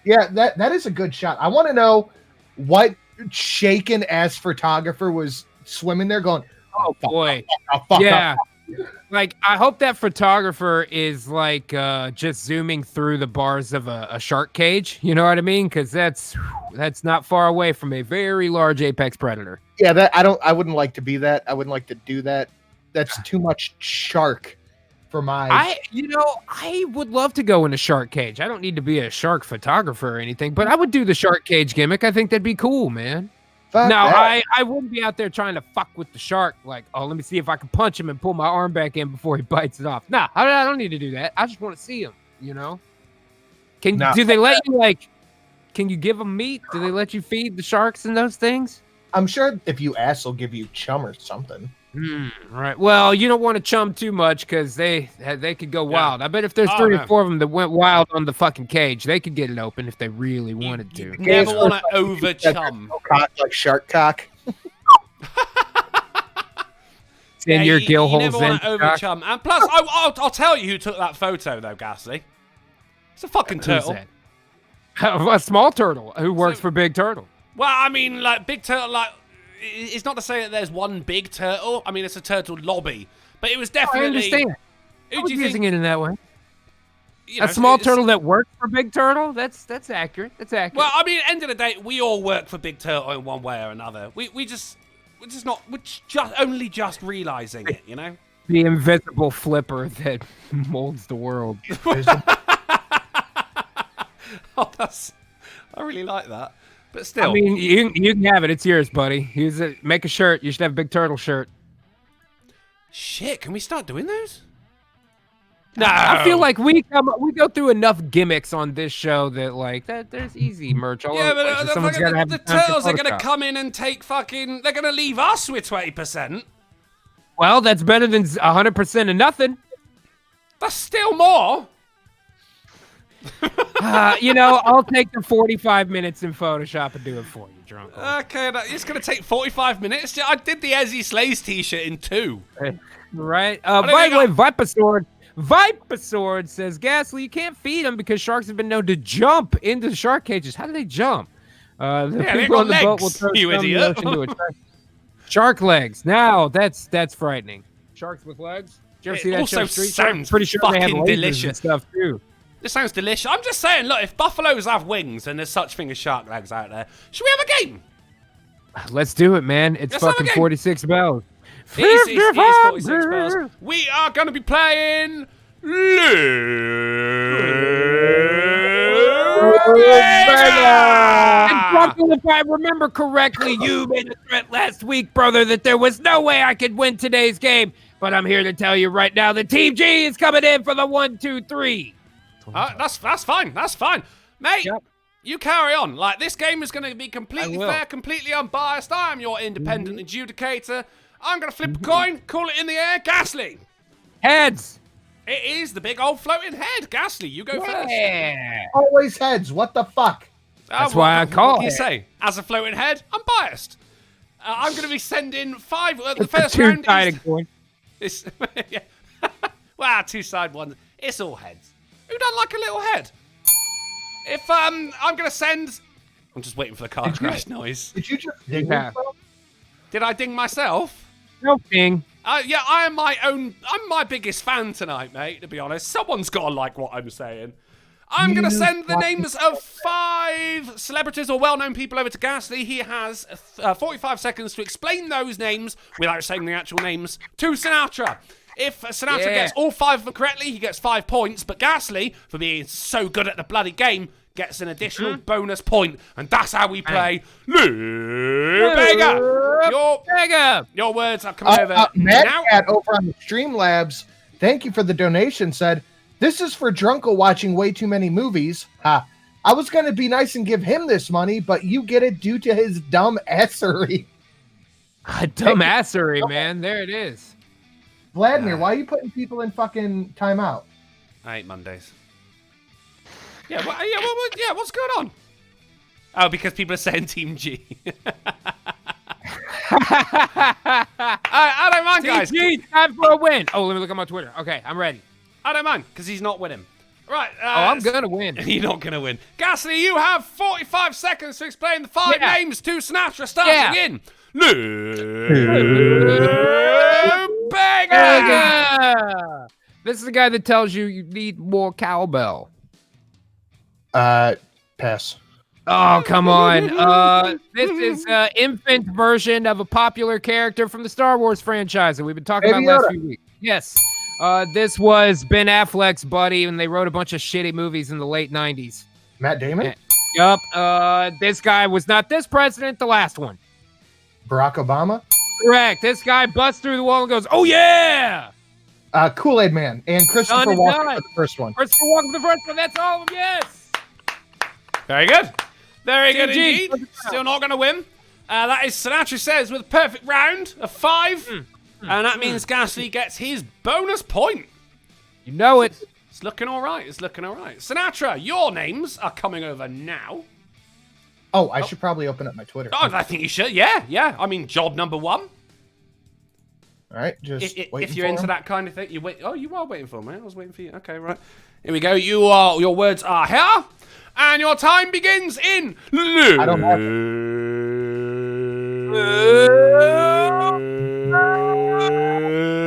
Yeah, that is a good shot. I want to know what shaken ass photographer was swimming there going, Oh boy. fuck Yeah. up. Like, I hope that photographer is like just zooming through the bars of a shark cage. You know what I mean? Because that's not far away from a very large apex predator. Yeah, I wouldn't like to be that. I wouldn't like to do that. That's too much shark for my. I would love to go in a shark cage. I don't need to be a shark photographer or anything, but I would do the shark cage gimmick. I think that'd be cool, man. Fuck Now, that. I wouldn't be out there trying to fuck with the shark. Like, oh, let me see if I can punch him and pull my arm back in before he bites it off. Nah, I don't need to do that. I just want to see him, you know? Nah. Do they let you, like, can you give them meat? Do they let you feed the sharks and those things? I'm sure if you ask, they'll give you chum or something. Right. Well, you don't want to chum too much because they could go wild. I bet if there's 3 or 4 of them that went wild on the fucking cage, they could get it open if they really wanted to. Never want to over chum. Cock, like shark cock. In your gill you holes never want to over chum. And plus, I'll tell you who took that photo though, Ghastly. It's a fucking turtle. A small turtle who works for Big Turtle. Well, I mean, like Big Turtle, like it's not to say that there's one big turtle. I mean, it's a turtle lobby, but it was definitely. I understand. Who I was do you using think? it in that way. You know, A small turtle that works for Big Turtle. That's accurate. That's accurate. Well, I mean, end of the day, we all work for Big Turtle in one way or another. We're just only just realizing it, you know. The invisible flipper that molds the world. Oh, I really like that. But still, I mean, you can have it. It's yours, buddy. Use it. Make a shirt. You should have a Big Turtle shirt. shit, can we start doing those? No, I feel like we go through enough gimmicks on this show that there's easy merch. yeah, but the turtles are gonna come in and take fucking. They're gonna leave us with 20%. Well, that's better than 100% of nothing. That's still more. I'll take the 45 minutes in Photoshop and do it for you, drunk. Okay, it's gonna take 45 minutes. I did the Ezzy Slays t-shirt in 2. Right. By the way, Vipasaur says, Ghastly, you can't feed them because sharks have been known to jump into shark cages. How do they jump? The people on the boat will throw you some in the idiot. ocean to a shark. Shark legs. Now that's frightening. Sharks with legs. Did you ever see that also show, Street Shark? sounds Pretty sure they have fucking lasers delicious. and stuff too. This sounds delicious. I'm just saying, look, if buffaloes have wings and there's such thing as shark legs out there, should we have a game? Let's do it, man. It's Let's have a fucking game. 46 bells. It is 46 bells. We are going to be playing And Drunkle, if I remember correctly, you made a threat last week, brother, that there was no way I could win today's game. But I'm here to tell you right now that Team G is coming in for the 1, 2, 3. That's fine. That's fine. Mate, Yep. you carry on. Like, this game is going to be completely I will. fair, completely unbiased. I am your independent adjudicator. I'm going to flip a coin, call it in the air. Ghastly. Heads. It is the big old floating head. Ghastly, you go first. Yeah. Always heads. What the fuck? That's why I call What do you it. say? As a floating head, I'm biased. I'm going to be sending 5. The first round Two-sided coin. is... yeah. Wow, 2-side ones. It's all heads. Who doesn't like a little head? If I'm going to send... I'm just waiting for the car crash noise. Did you just dig Yeah. yourself? Did I ding myself? No thing. Yeah, I'm my biggest fan tonight, mate, to be honest. Someone's got to like what I'm saying. I'm going to send the names of 5 celebrities or well-known people over to Ghastly. He has 45 seconds to explain those names without saying the actual names to Sinatra. If Sinatra gets all 5 of them correctly, he gets 5 points. But Ghastly, for being so good at the bloody game, gets an additional bonus point. And that's how we play Lou Bega. Your words are coming over Mad now. Cat over on the Streamlabs, thank you for the donation, said, this is for Drunkle watching way too many movies. Ha. I was going to be nice and give him this money, but you get it due to his dumb assery. Dumbassery, man. There it is. Vladimir, why are you putting people in fucking timeout? I hate Mondays. Yeah, what's going on? Oh, because people are saying Team G. I don't mind, guys. Team G, time for a win. Oh, let me look at my Twitter. Okay, I'm ready. I don't mind, because he's not winning. Right. I'm going to win. You're not going to win. Ghastly, you have 45 seconds to explain the 5 names to Sinatra, starting in Lou Bega. This is the guy that tells you need more cowbell. Pass. Oh, come on. This is an infant version of a popular character from the Star Wars franchise that we've been talking about last few weeks. Yes. This was Ben Affleck's buddy, and they wrote a bunch of shitty movies in the late 90s. Matt Damon? Yup. This guy was not this president, the last one. Barack Obama? Correct. This guy busts through the wall and goes, oh, yeah! Kool-Aid Man. And Christopher Walken for the first one. Christopher Walken for the first one. That's all of them, yes! Very good. Very good G. indeed. Still not going to win. That is Sinatra Says with a perfect round of 5. And that means Ghastly gets his bonus point. You know it. It's looking all right. It's looking all right. Sinatra, your names are coming over now. Oh, I should probably open up my Twitter. Oh, I think you should. Yeah. I mean, job number 1. All right, just if you're into that kind of thing, you wait. Oh, you are waiting for me. I was waiting for you. Okay, right. Here we go. Your words are here, and your time begins in Lou. I don't have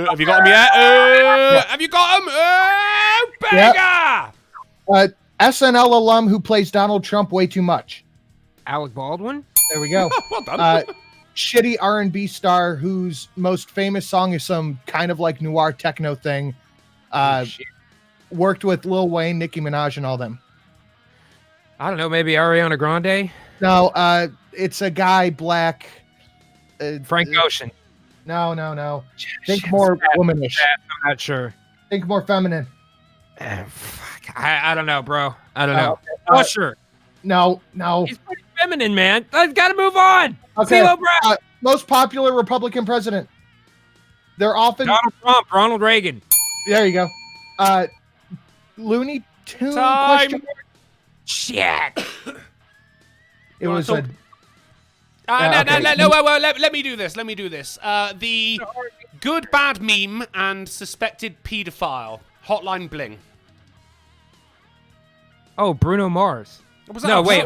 Have you got them yet? Have you got them? Bega! Yep. SNL alum who plays Donald Trump way too much. Alec Baldwin? There we go. Well done. Shitty R&B star whose most famous song is some kind of like noir techno thing. Worked with Lil Wayne, Nicki Minaj, and all them. I don't know, maybe Ariana Grande? No, it's a guy, black. Frank Ocean. No. Think more womanish. I'm not sure. Think more feminine. Fuck. I don't know, bro. I don't know. Okay. Oh, sure. No. He's pretty feminine, man. I've got to move on. Okay. CeeLo Brown. Most popular Republican president. They're often Donald Trump, Ronald Reagan. There you go. Looney Tune question mark? Shit. It was No, okay. let me do this. The good bad meme and suspected paedophile. Hotline bling. Oh, Bruno Mars. Was that No, wait.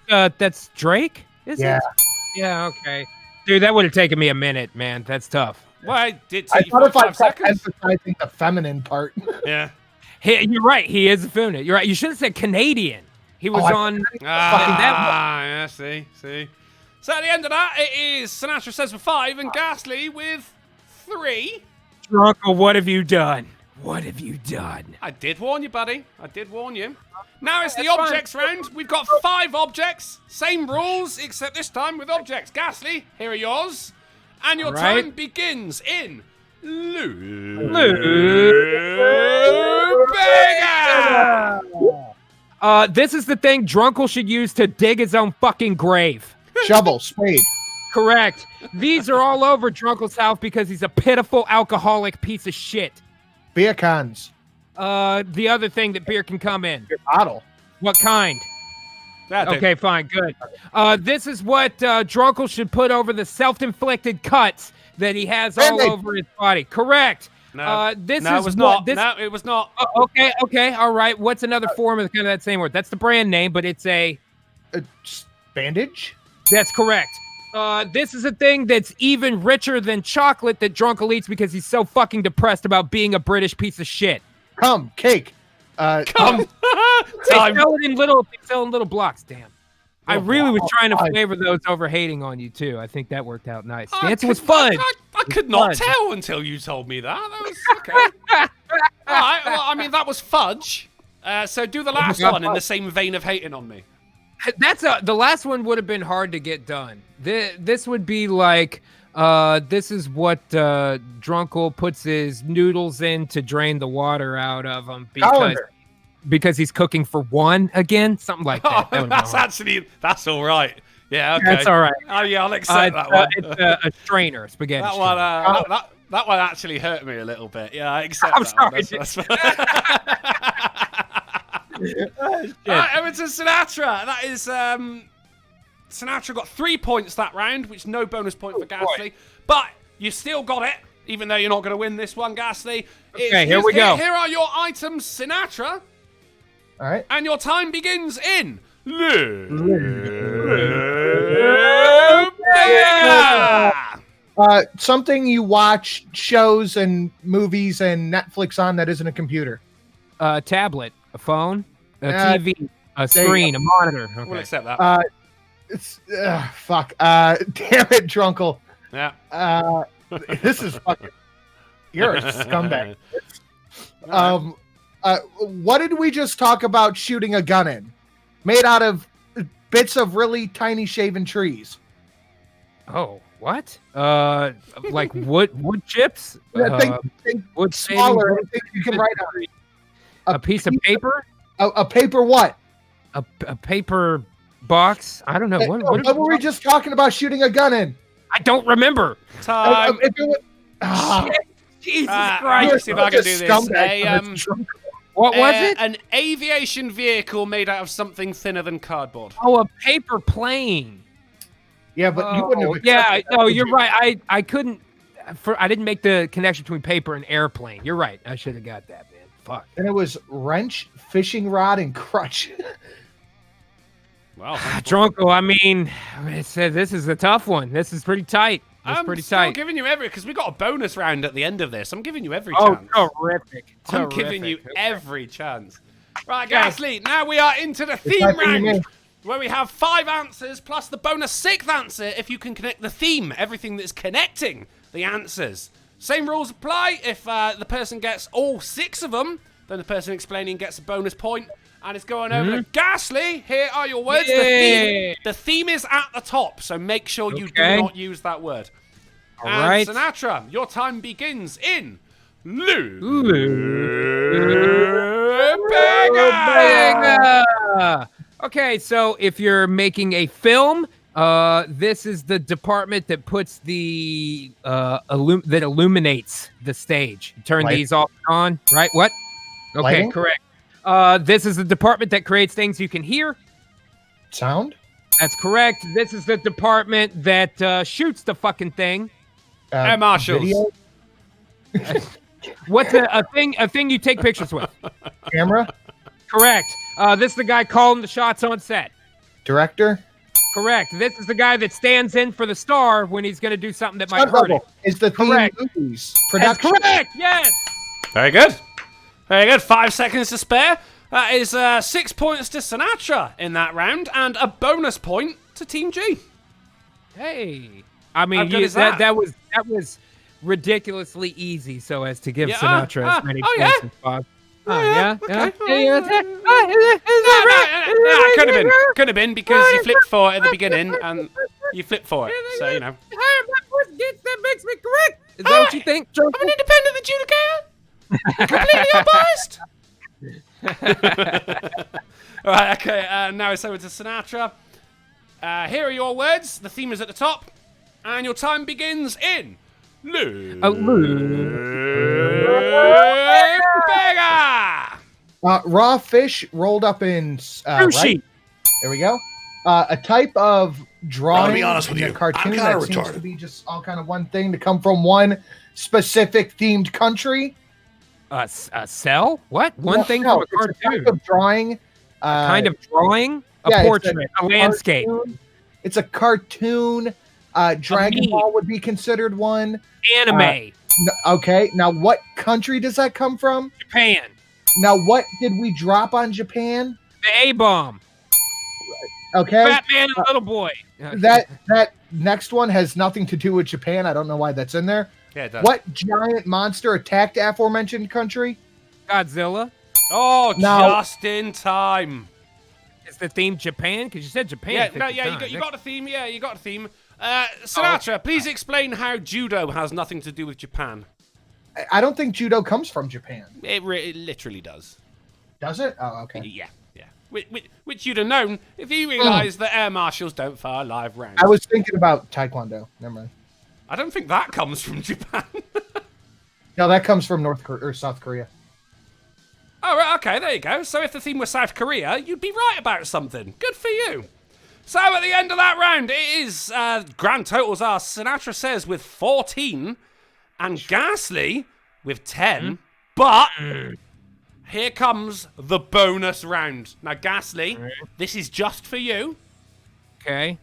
That's Drake? Is Yeah. it? Yeah, okay. Dude, that would have taken me a minute, man. That's tough. Well, I did I take you thought if I 45 kept seconds. emphasizing the feminine part. Yeah. You're right. He is a feminine. You're right. You should have said Canadian. He was on Yeah, see. So at the end of that, it is Sinatra Says with 5 and Ghastly with 3. Drunko, what have you done? What have you done? I did warn you, buddy. I did warn you. Now it's the That's fine. objects round. We've got 5 objects. Same rules, except this time with objects. Ghastly, here are yours. And your Right. time begins in Lou Bega! This is the thing Drunkle should use to dig his own fucking grave. Shovel, spade. Correct. These are all over Drunkle's house because he's a pitiful alcoholic piece of shit. Beer cans. The other thing that beer can come in. Your bottle. What kind? That did. Okay, fine, good. This is what Drunkle should put over the self-inflicted cuts that he has all Band-Aid. over his body. Correct. No, It it was what, not. This, No, it was not. okay, all right. What's another form of kind of that same word? That's the brand name, but it's a... Bandage. That's correct. This is a thing that's even richer than chocolate that Drunkle eats because he's so fucking depressed about being a British piece of shit. Come, cake. Come. They Time. sell it in little blocks, damn. I really was trying to flavor those over hating on you, too. I think that worked out nice. The answer was fun. I could not fudge. tell until you told me that. That was okay. All right. Well, I mean, that was fudge. So do the last one in the same vein of hating on me. The last one would have been hard to get done. This would be like, this is what Drunkle puts his noodles in to drain the water out of them because he's cooking for one again, something like that. That would've been hard. That's all right. Yeah, okay. That's all right. Oh yeah, I'll accept that one. It's a strainer, spaghetti. That strainer. one, that one actually hurt me a little bit. Yeah, I accept I'm that. sorry. One. Over to Sinatra. That is Sinatra got 3 points that round, which no bonus point for Ghastly. But you still got it, even though you're not going to win this one, Ghastly. Okay, here we go. Here are your items, Sinatra. All right. And your time begins in... Something you watch shows and movies and Netflix on that isn't a computer. A tablet, a phone, a TV, a screen, a monitor. Okay. We'll accept that. It's fuck. Damn it, Drunkle. Yeah. This is fucking. You're a scumbag. What did we just talk about shooting a gun in? Made out of bits of really tiny shaven trees. Oh, what? Like wood chips? Think wood smaller. shaving, Think you can write on a piece of paper? A paper what? A paper box? I don't know. What were we just talking about shooting a gun in? I don't remember. Time. Jesus Let me Christ. see if I can do this. What was it? An aviation vehicle made out of something thinner than cardboard. Oh, a paper plane. Yeah, but you wouldn't have. Yeah, no, you're right. I couldn't. I didn't make the connection between paper and airplane. You're right. I should have got that, man. Fuck. And it was wrench, fishing rod, and crutch. Wow. Drunko, I mean, this is a tough one. This is pretty tight. I'm pretty still tight. giving you because we got a bonus round at the end of this. I'm giving you every Oh, chance. terrific. I'm giving you every chance. Right, Ghastly, now we are into the theme round, where we have 5 answers plus the bonus 6th answer if you can connect the theme, everything that's connecting the answers. Same rules apply. If the person gets all 6 of them, then the person explaining gets a bonus point. And it's going over to Ghastly. Here are your words. The theme is at the top, so make sure you do not use that word. All right. Sinatra, your time begins in Okay, so if you're making a film, this is the department that puts the that illuminates the stage. Turn these off and on, right? What? Okay, Lighting? correct. This is the department that creates things you can hear. Sound? That's correct. This is the department that shoots the fucking thing. Air marshals. Video? What's a thing you take pictures with? Camera? Correct. This is the guy calling the shots on set. Director? Correct. This is the guy that stands in for the star when he's going to do something that might hurt him. Is the theme Correct. movies. That's Production. correct. Yes. Very good. Very good. 5 seconds to spare. That is 6 points to Sinatra in that round, and a bonus point to Team G. Hey. I mean, How good is that? that was ridiculously easy, so as to give Sinatra as many points as possible. Okay. Yeah. Could have been because you flipped for it at the beginning, and you flipped for it. So you know. That makes me correct. Is that what you think? I'm an independent adjudicator. Completely unbiased. All right. Okay. Now it's over to Sinatra. Here are your words. The theme is at the top, and your time begins in. Raw fish rolled up in Sushi. Right? There we go. A type of drawing. I'll be honest with in a you, cartoon I'm that kinda seems to retarded. be just all kind of one thing to come from one specific themed country. A cell? What? One thing No, from a it's a cartoon? type of drawing. Kind of drawing? A yeah, it's portrait? A landscape? cartoon. It's a cartoon. Dragon meme. Ball would be considered one. Anime? Okay, now what country does that come from? Japan? Now what did we drop on Japan? The A-bomb? Okay, Batman and Little Boy? that next one has nothing to do with Japan. I don't know why that's in there. Yeah, it does. What giant monster attacked aforementioned country? Godzilla? Oh, Now- just in time. Is the theme Japan? Because you said Japan. Yeah, 50 no, yeah, times. you got a theme. Yeah, you got a theme. Sinatra, please explain how judo has nothing to do with Japan. I don't think judo comes from Japan. It literally does. Does it? Oh, okay. Yeah. Which you'd have known if you realised that air marshals don't fire live rounds. I was thinking about Taekwondo. Never mind. I don't think that comes from Japan. No, that comes from North Korea or South Korea. Oh, right, Okay, there you go. So if the theme was South Korea, you'd be right about something. Good for you. So at the end of that round, it is grand totals are Sinatra Says with 14 and Ghastly with 10. But here comes the bonus round. Now, Ghastly, this is just for you. Okay.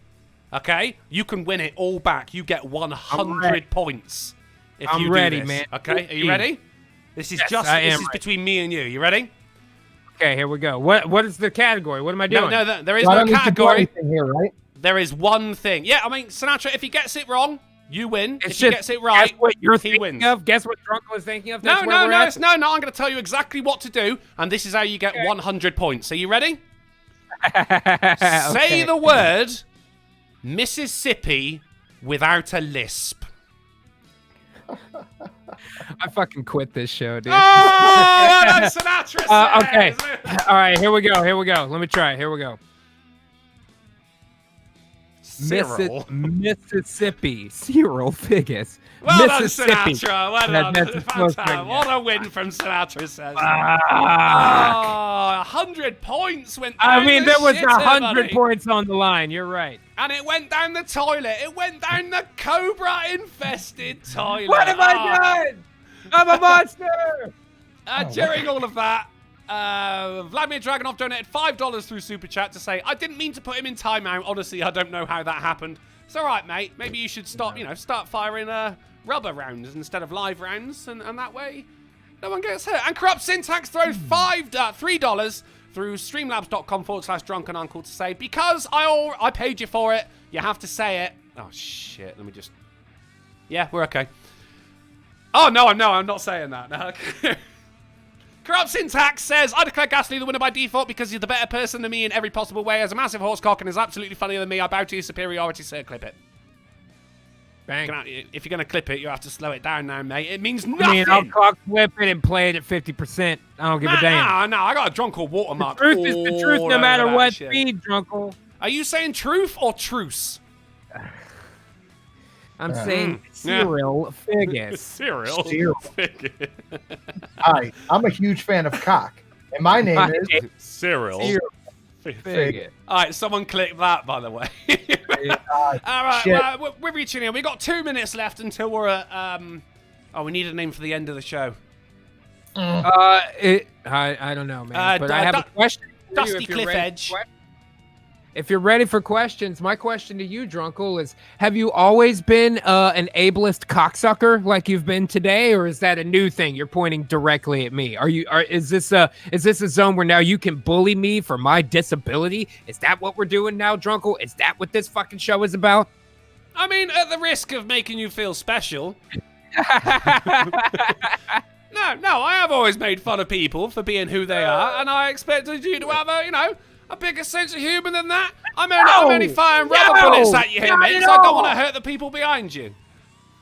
Okay? You can win it all back. You get 100 points if you do ready, this. man. Okay, are you ready? This is Yes, between me and you. You ready? Okay, here we go. What is the category? What am I doing? No, there is I no don't need to do category. anything here, right? There is one thing. Yeah, I mean, Sinatra, if he gets it wrong, you win. It's If he just gets it right, guess what you're he thinking wins. of. Guess what Drunkle is thinking of. No, That's where we're at. I'm going to tell you exactly what to do, and this is how you get 100 points. Are you ready? Say the word Mississippi without a lisp. I fucking quit this show, dude. Oh, that's Sinatra says. Okay. All right, here we go. Let me try. Here we go. Cyril. Mississippi. Cyril Figgis. Well done, Mississippi. Sinatra. Well done. That's close Fantastic. enough. What a win from Sinatra says. Ah. 100 points went down I mean, the there was shitter, 100 buddy. points on the line. You're right. And it went down the toilet. It went down the cobra-infested toilet. What have I done? I'm a monster. During all of that, Vladimir Dragunov donated $5 through Super Chat to say, I didn't mean to put him in timeout. Honestly, I don't know how that happened. It's all right, mate. Maybe you should start firing rubber rounds instead of live rounds, and that way no one gets hurt. And Corrupt Syntax throws $3 through streamlabs.com/drunkenuncle to say, because I paid you for it, you have to say it. Oh, shit. Let me just... Yeah, we're okay. Oh, no, I'm not saying that. No. Corrupt Syntax says, I declare Ghastly the winner by default because he's the better person than me in every possible way, has a massive horse cock and is absolutely funnier than me. I bow to your superiority, sir. Clip it. Bang. If you're going to clip it, you have to slow it down now, mate. It means nothing. I mean, I'll cock flip it and play it at 50%. I don't give a damn. No, I got a Drunkle watermark. The truth is the truth, no matter what shit. speed, Drunkle. Are you saying truth or truce? I'm saying Cyril Figgis. Cyril. Hi, I'm a huge fan of cock, and my name is Cyril. Figgis. All right, someone click that, by the way. All right, Shit. we're reaching here. We've got 2 minutes left until we're at... we need a name for the end of the show. I don't know, man. But I have a question for you Dusty if you're Cliff ready for Edge. questions. If you're ready for questions, my question to you, Drunkle, is: have you always been an ableist cocksucker like you've been today, or is that a new thing? You're pointing directly at me. Is this a zone where now you can bully me for my disability? Is that what we're doing now, Drunkle? Is that what this fucking show is about? I mean, at the risk of making you feel special. No, I have always made fun of people for being who they are, and I expected you to have a bigger sense of humour than that. I'm only firing rubber bullets at you here, mate, because I don't want to hurt the people behind you.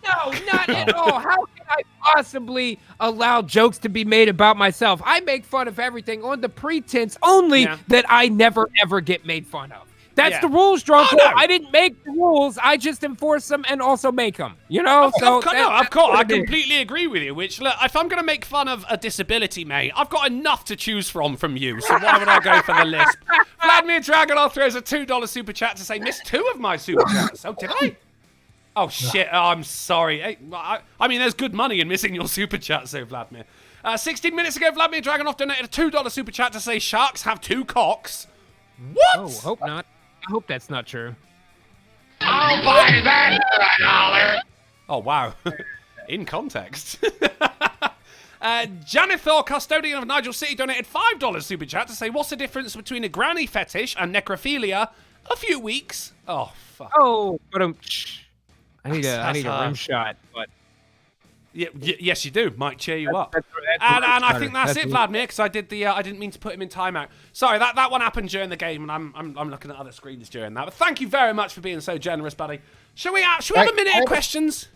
No, not at all. How can I possibly allow jokes to be made about myself? I make fun of everything on the pretense only that I never, ever get made fun of. That's the rules, Drunkle. Oh, no. I didn't make the rules. I just enforce them and also make them. You know? Of course, I completely agree with you. Which, look, if I'm going to make fun of a disability, mate, I've got enough to choose from you. So why would I go for the lisp? Vladimir Dragunov throws a $2 super chat to say, missed 2 of my super chats. Oh, did I? Oh, shit. Oh, I'm sorry. Hey, I mean, there's good money in missing your super chat, so Vladimir. 16 minutes ago, Vladimir Dragunov donated a $2 super chat to say, sharks have 2 cocks. What? Oh, hope not. I hope that's not true. I'll buy that for $1. Oh, wow. In context. Janithor, custodian of Nigel City, donated $5 super chat to say, what's the difference between a granny fetish and necrophilia? A few weeks. Oh, fuck. Oh, but I need a rim shot, but... Yes, you do. Might cheer you up. That's And I think that's it, Vladimir, because I didn't mean to put him in timeout. Sorry, that one happened during the game, and I'm looking at other screens during that. But thank you very much for being so generous, buddy. Shall we have a minute of questions?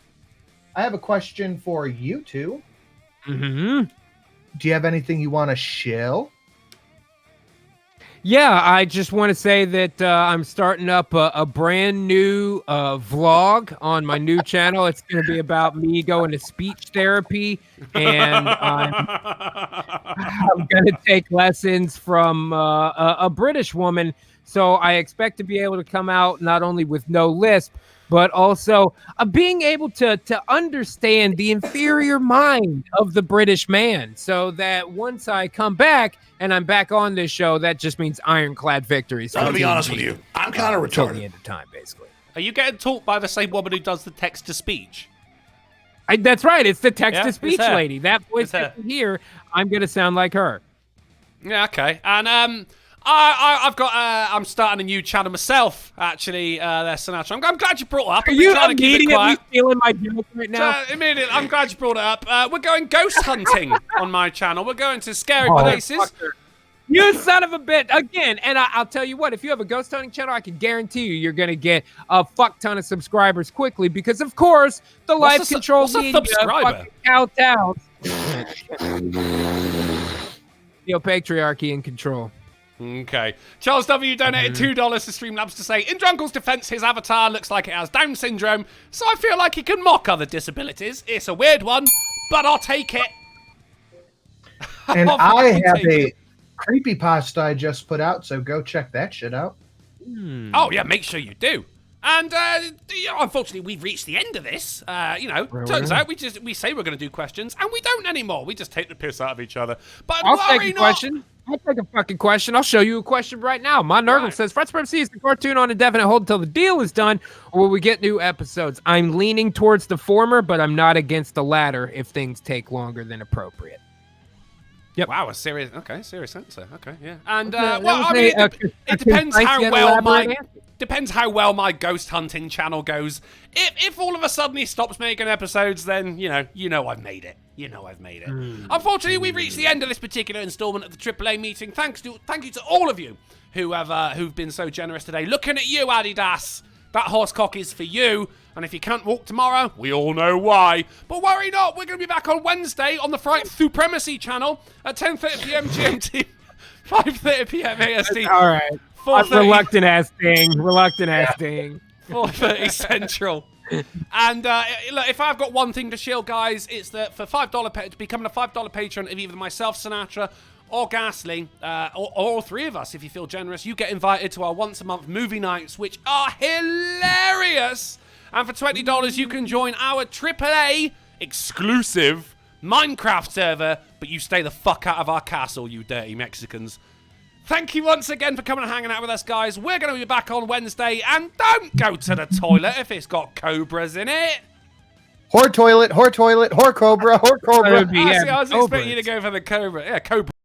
I have a question for you two. Mm-hmm. Do you have anything you want to shill? Yeah, I just want to say that I'm starting up a brand new vlog on my new channel. It's going to be about me going to speech therapy, and I'm going to take lessons from a British woman. So I expect to be able to come out not only with no lisp, but also being able to understand the inferior mind of the British man, so that once I come back and I'm back on this show, that just means ironclad victories. I'm gonna be honest with you. I'm kind of Until the retarded. end of time, basically. Are you getting taught by the same woman who does the text to speech? That's right. It's the Yeah, text-to-speech it's her. lady. That voice It's her. that you hear, I'm going to sound like her. Yeah, okay. And I've got I'm starting a new channel myself, actually. There, Sinatra. I'm glad you brought it up. Are I've been you trying to keep it immediately quiet. stealing my joke right now? Immediately, I'm glad you brought it up. We're going ghost hunting on my channel. We're going to scary places. Fucker. You son of a bitch. Again, and I'll tell you what, if you have a ghost hunting channel, I can guarantee you're going to get a fuck ton of subscribers quickly because, of course, the What's life a control what's a media subscriber? fucking kowtows. Patriarchy in control. Okay. Charles W. donated $2 to Streamlabs to say, in Drunkle's defense, his avatar looks like it has Down syndrome, so I feel like he can mock other disabilities. It's a weird one, but I'll take it. And I'll I fucking have take a it. creepypasta I just put out, so go check that shit out. Oh, yeah, make sure you do. And unfortunately, we've reached the end of this. Turns out we say we're going to do questions, and we don't anymore. We just take the piss out of each other. But I'll worry take a not. question. I'll take a fucking question. I'll show you a question right now. My Nurgle Right. says, Fred Supremacy is the cartoon on indefinite hold until the deal is done, or will we get new episodes? I'm leaning towards the former, but I'm not against the latter if things take longer than appropriate. Yep. Wow, a serious answer. Okay, yeah. And Okay, well, that I was mean, a it depends concise how yet well elaborate my answer. depends how well my ghost hunting channel goes. If all of a sudden he stops making episodes, then you know I've made it. You know I've made it. Unfortunately, we've reached the end of this particular installment of the AAA meeting. Thank you to all of you who've been so generous today. Looking at you, Adidas. That horse cock is for you. And if you can't walk tomorrow, we all know why. But worry not, we're going to be back on Wednesday on the Fright Supremacy channel at 10:30 p.m. GMT, 5:30 p.m. ASD. All right. 4:30 Reluctant ass ding. 4:30 Central. And look, if I've got one thing to shield, guys, it's that for becoming a $5 patron of either myself, Sinatra, or Ghastly, or all three of us, if you feel generous, you get invited to our once-a-month movie nights, which are hilarious. And for $20, you can join our AAA exclusive Minecraft server, but you stay the fuck out of our castle, you dirty Mexicans. Thank you once again for coming and hanging out with us, guys. We're going to be back on Wednesday, and don't go to the toilet if it's got cobras in it. Whore toilet, whore cobra, whore cobra. That'd be- I was cobras. expecting you to go for the cobra. Yeah, cobra.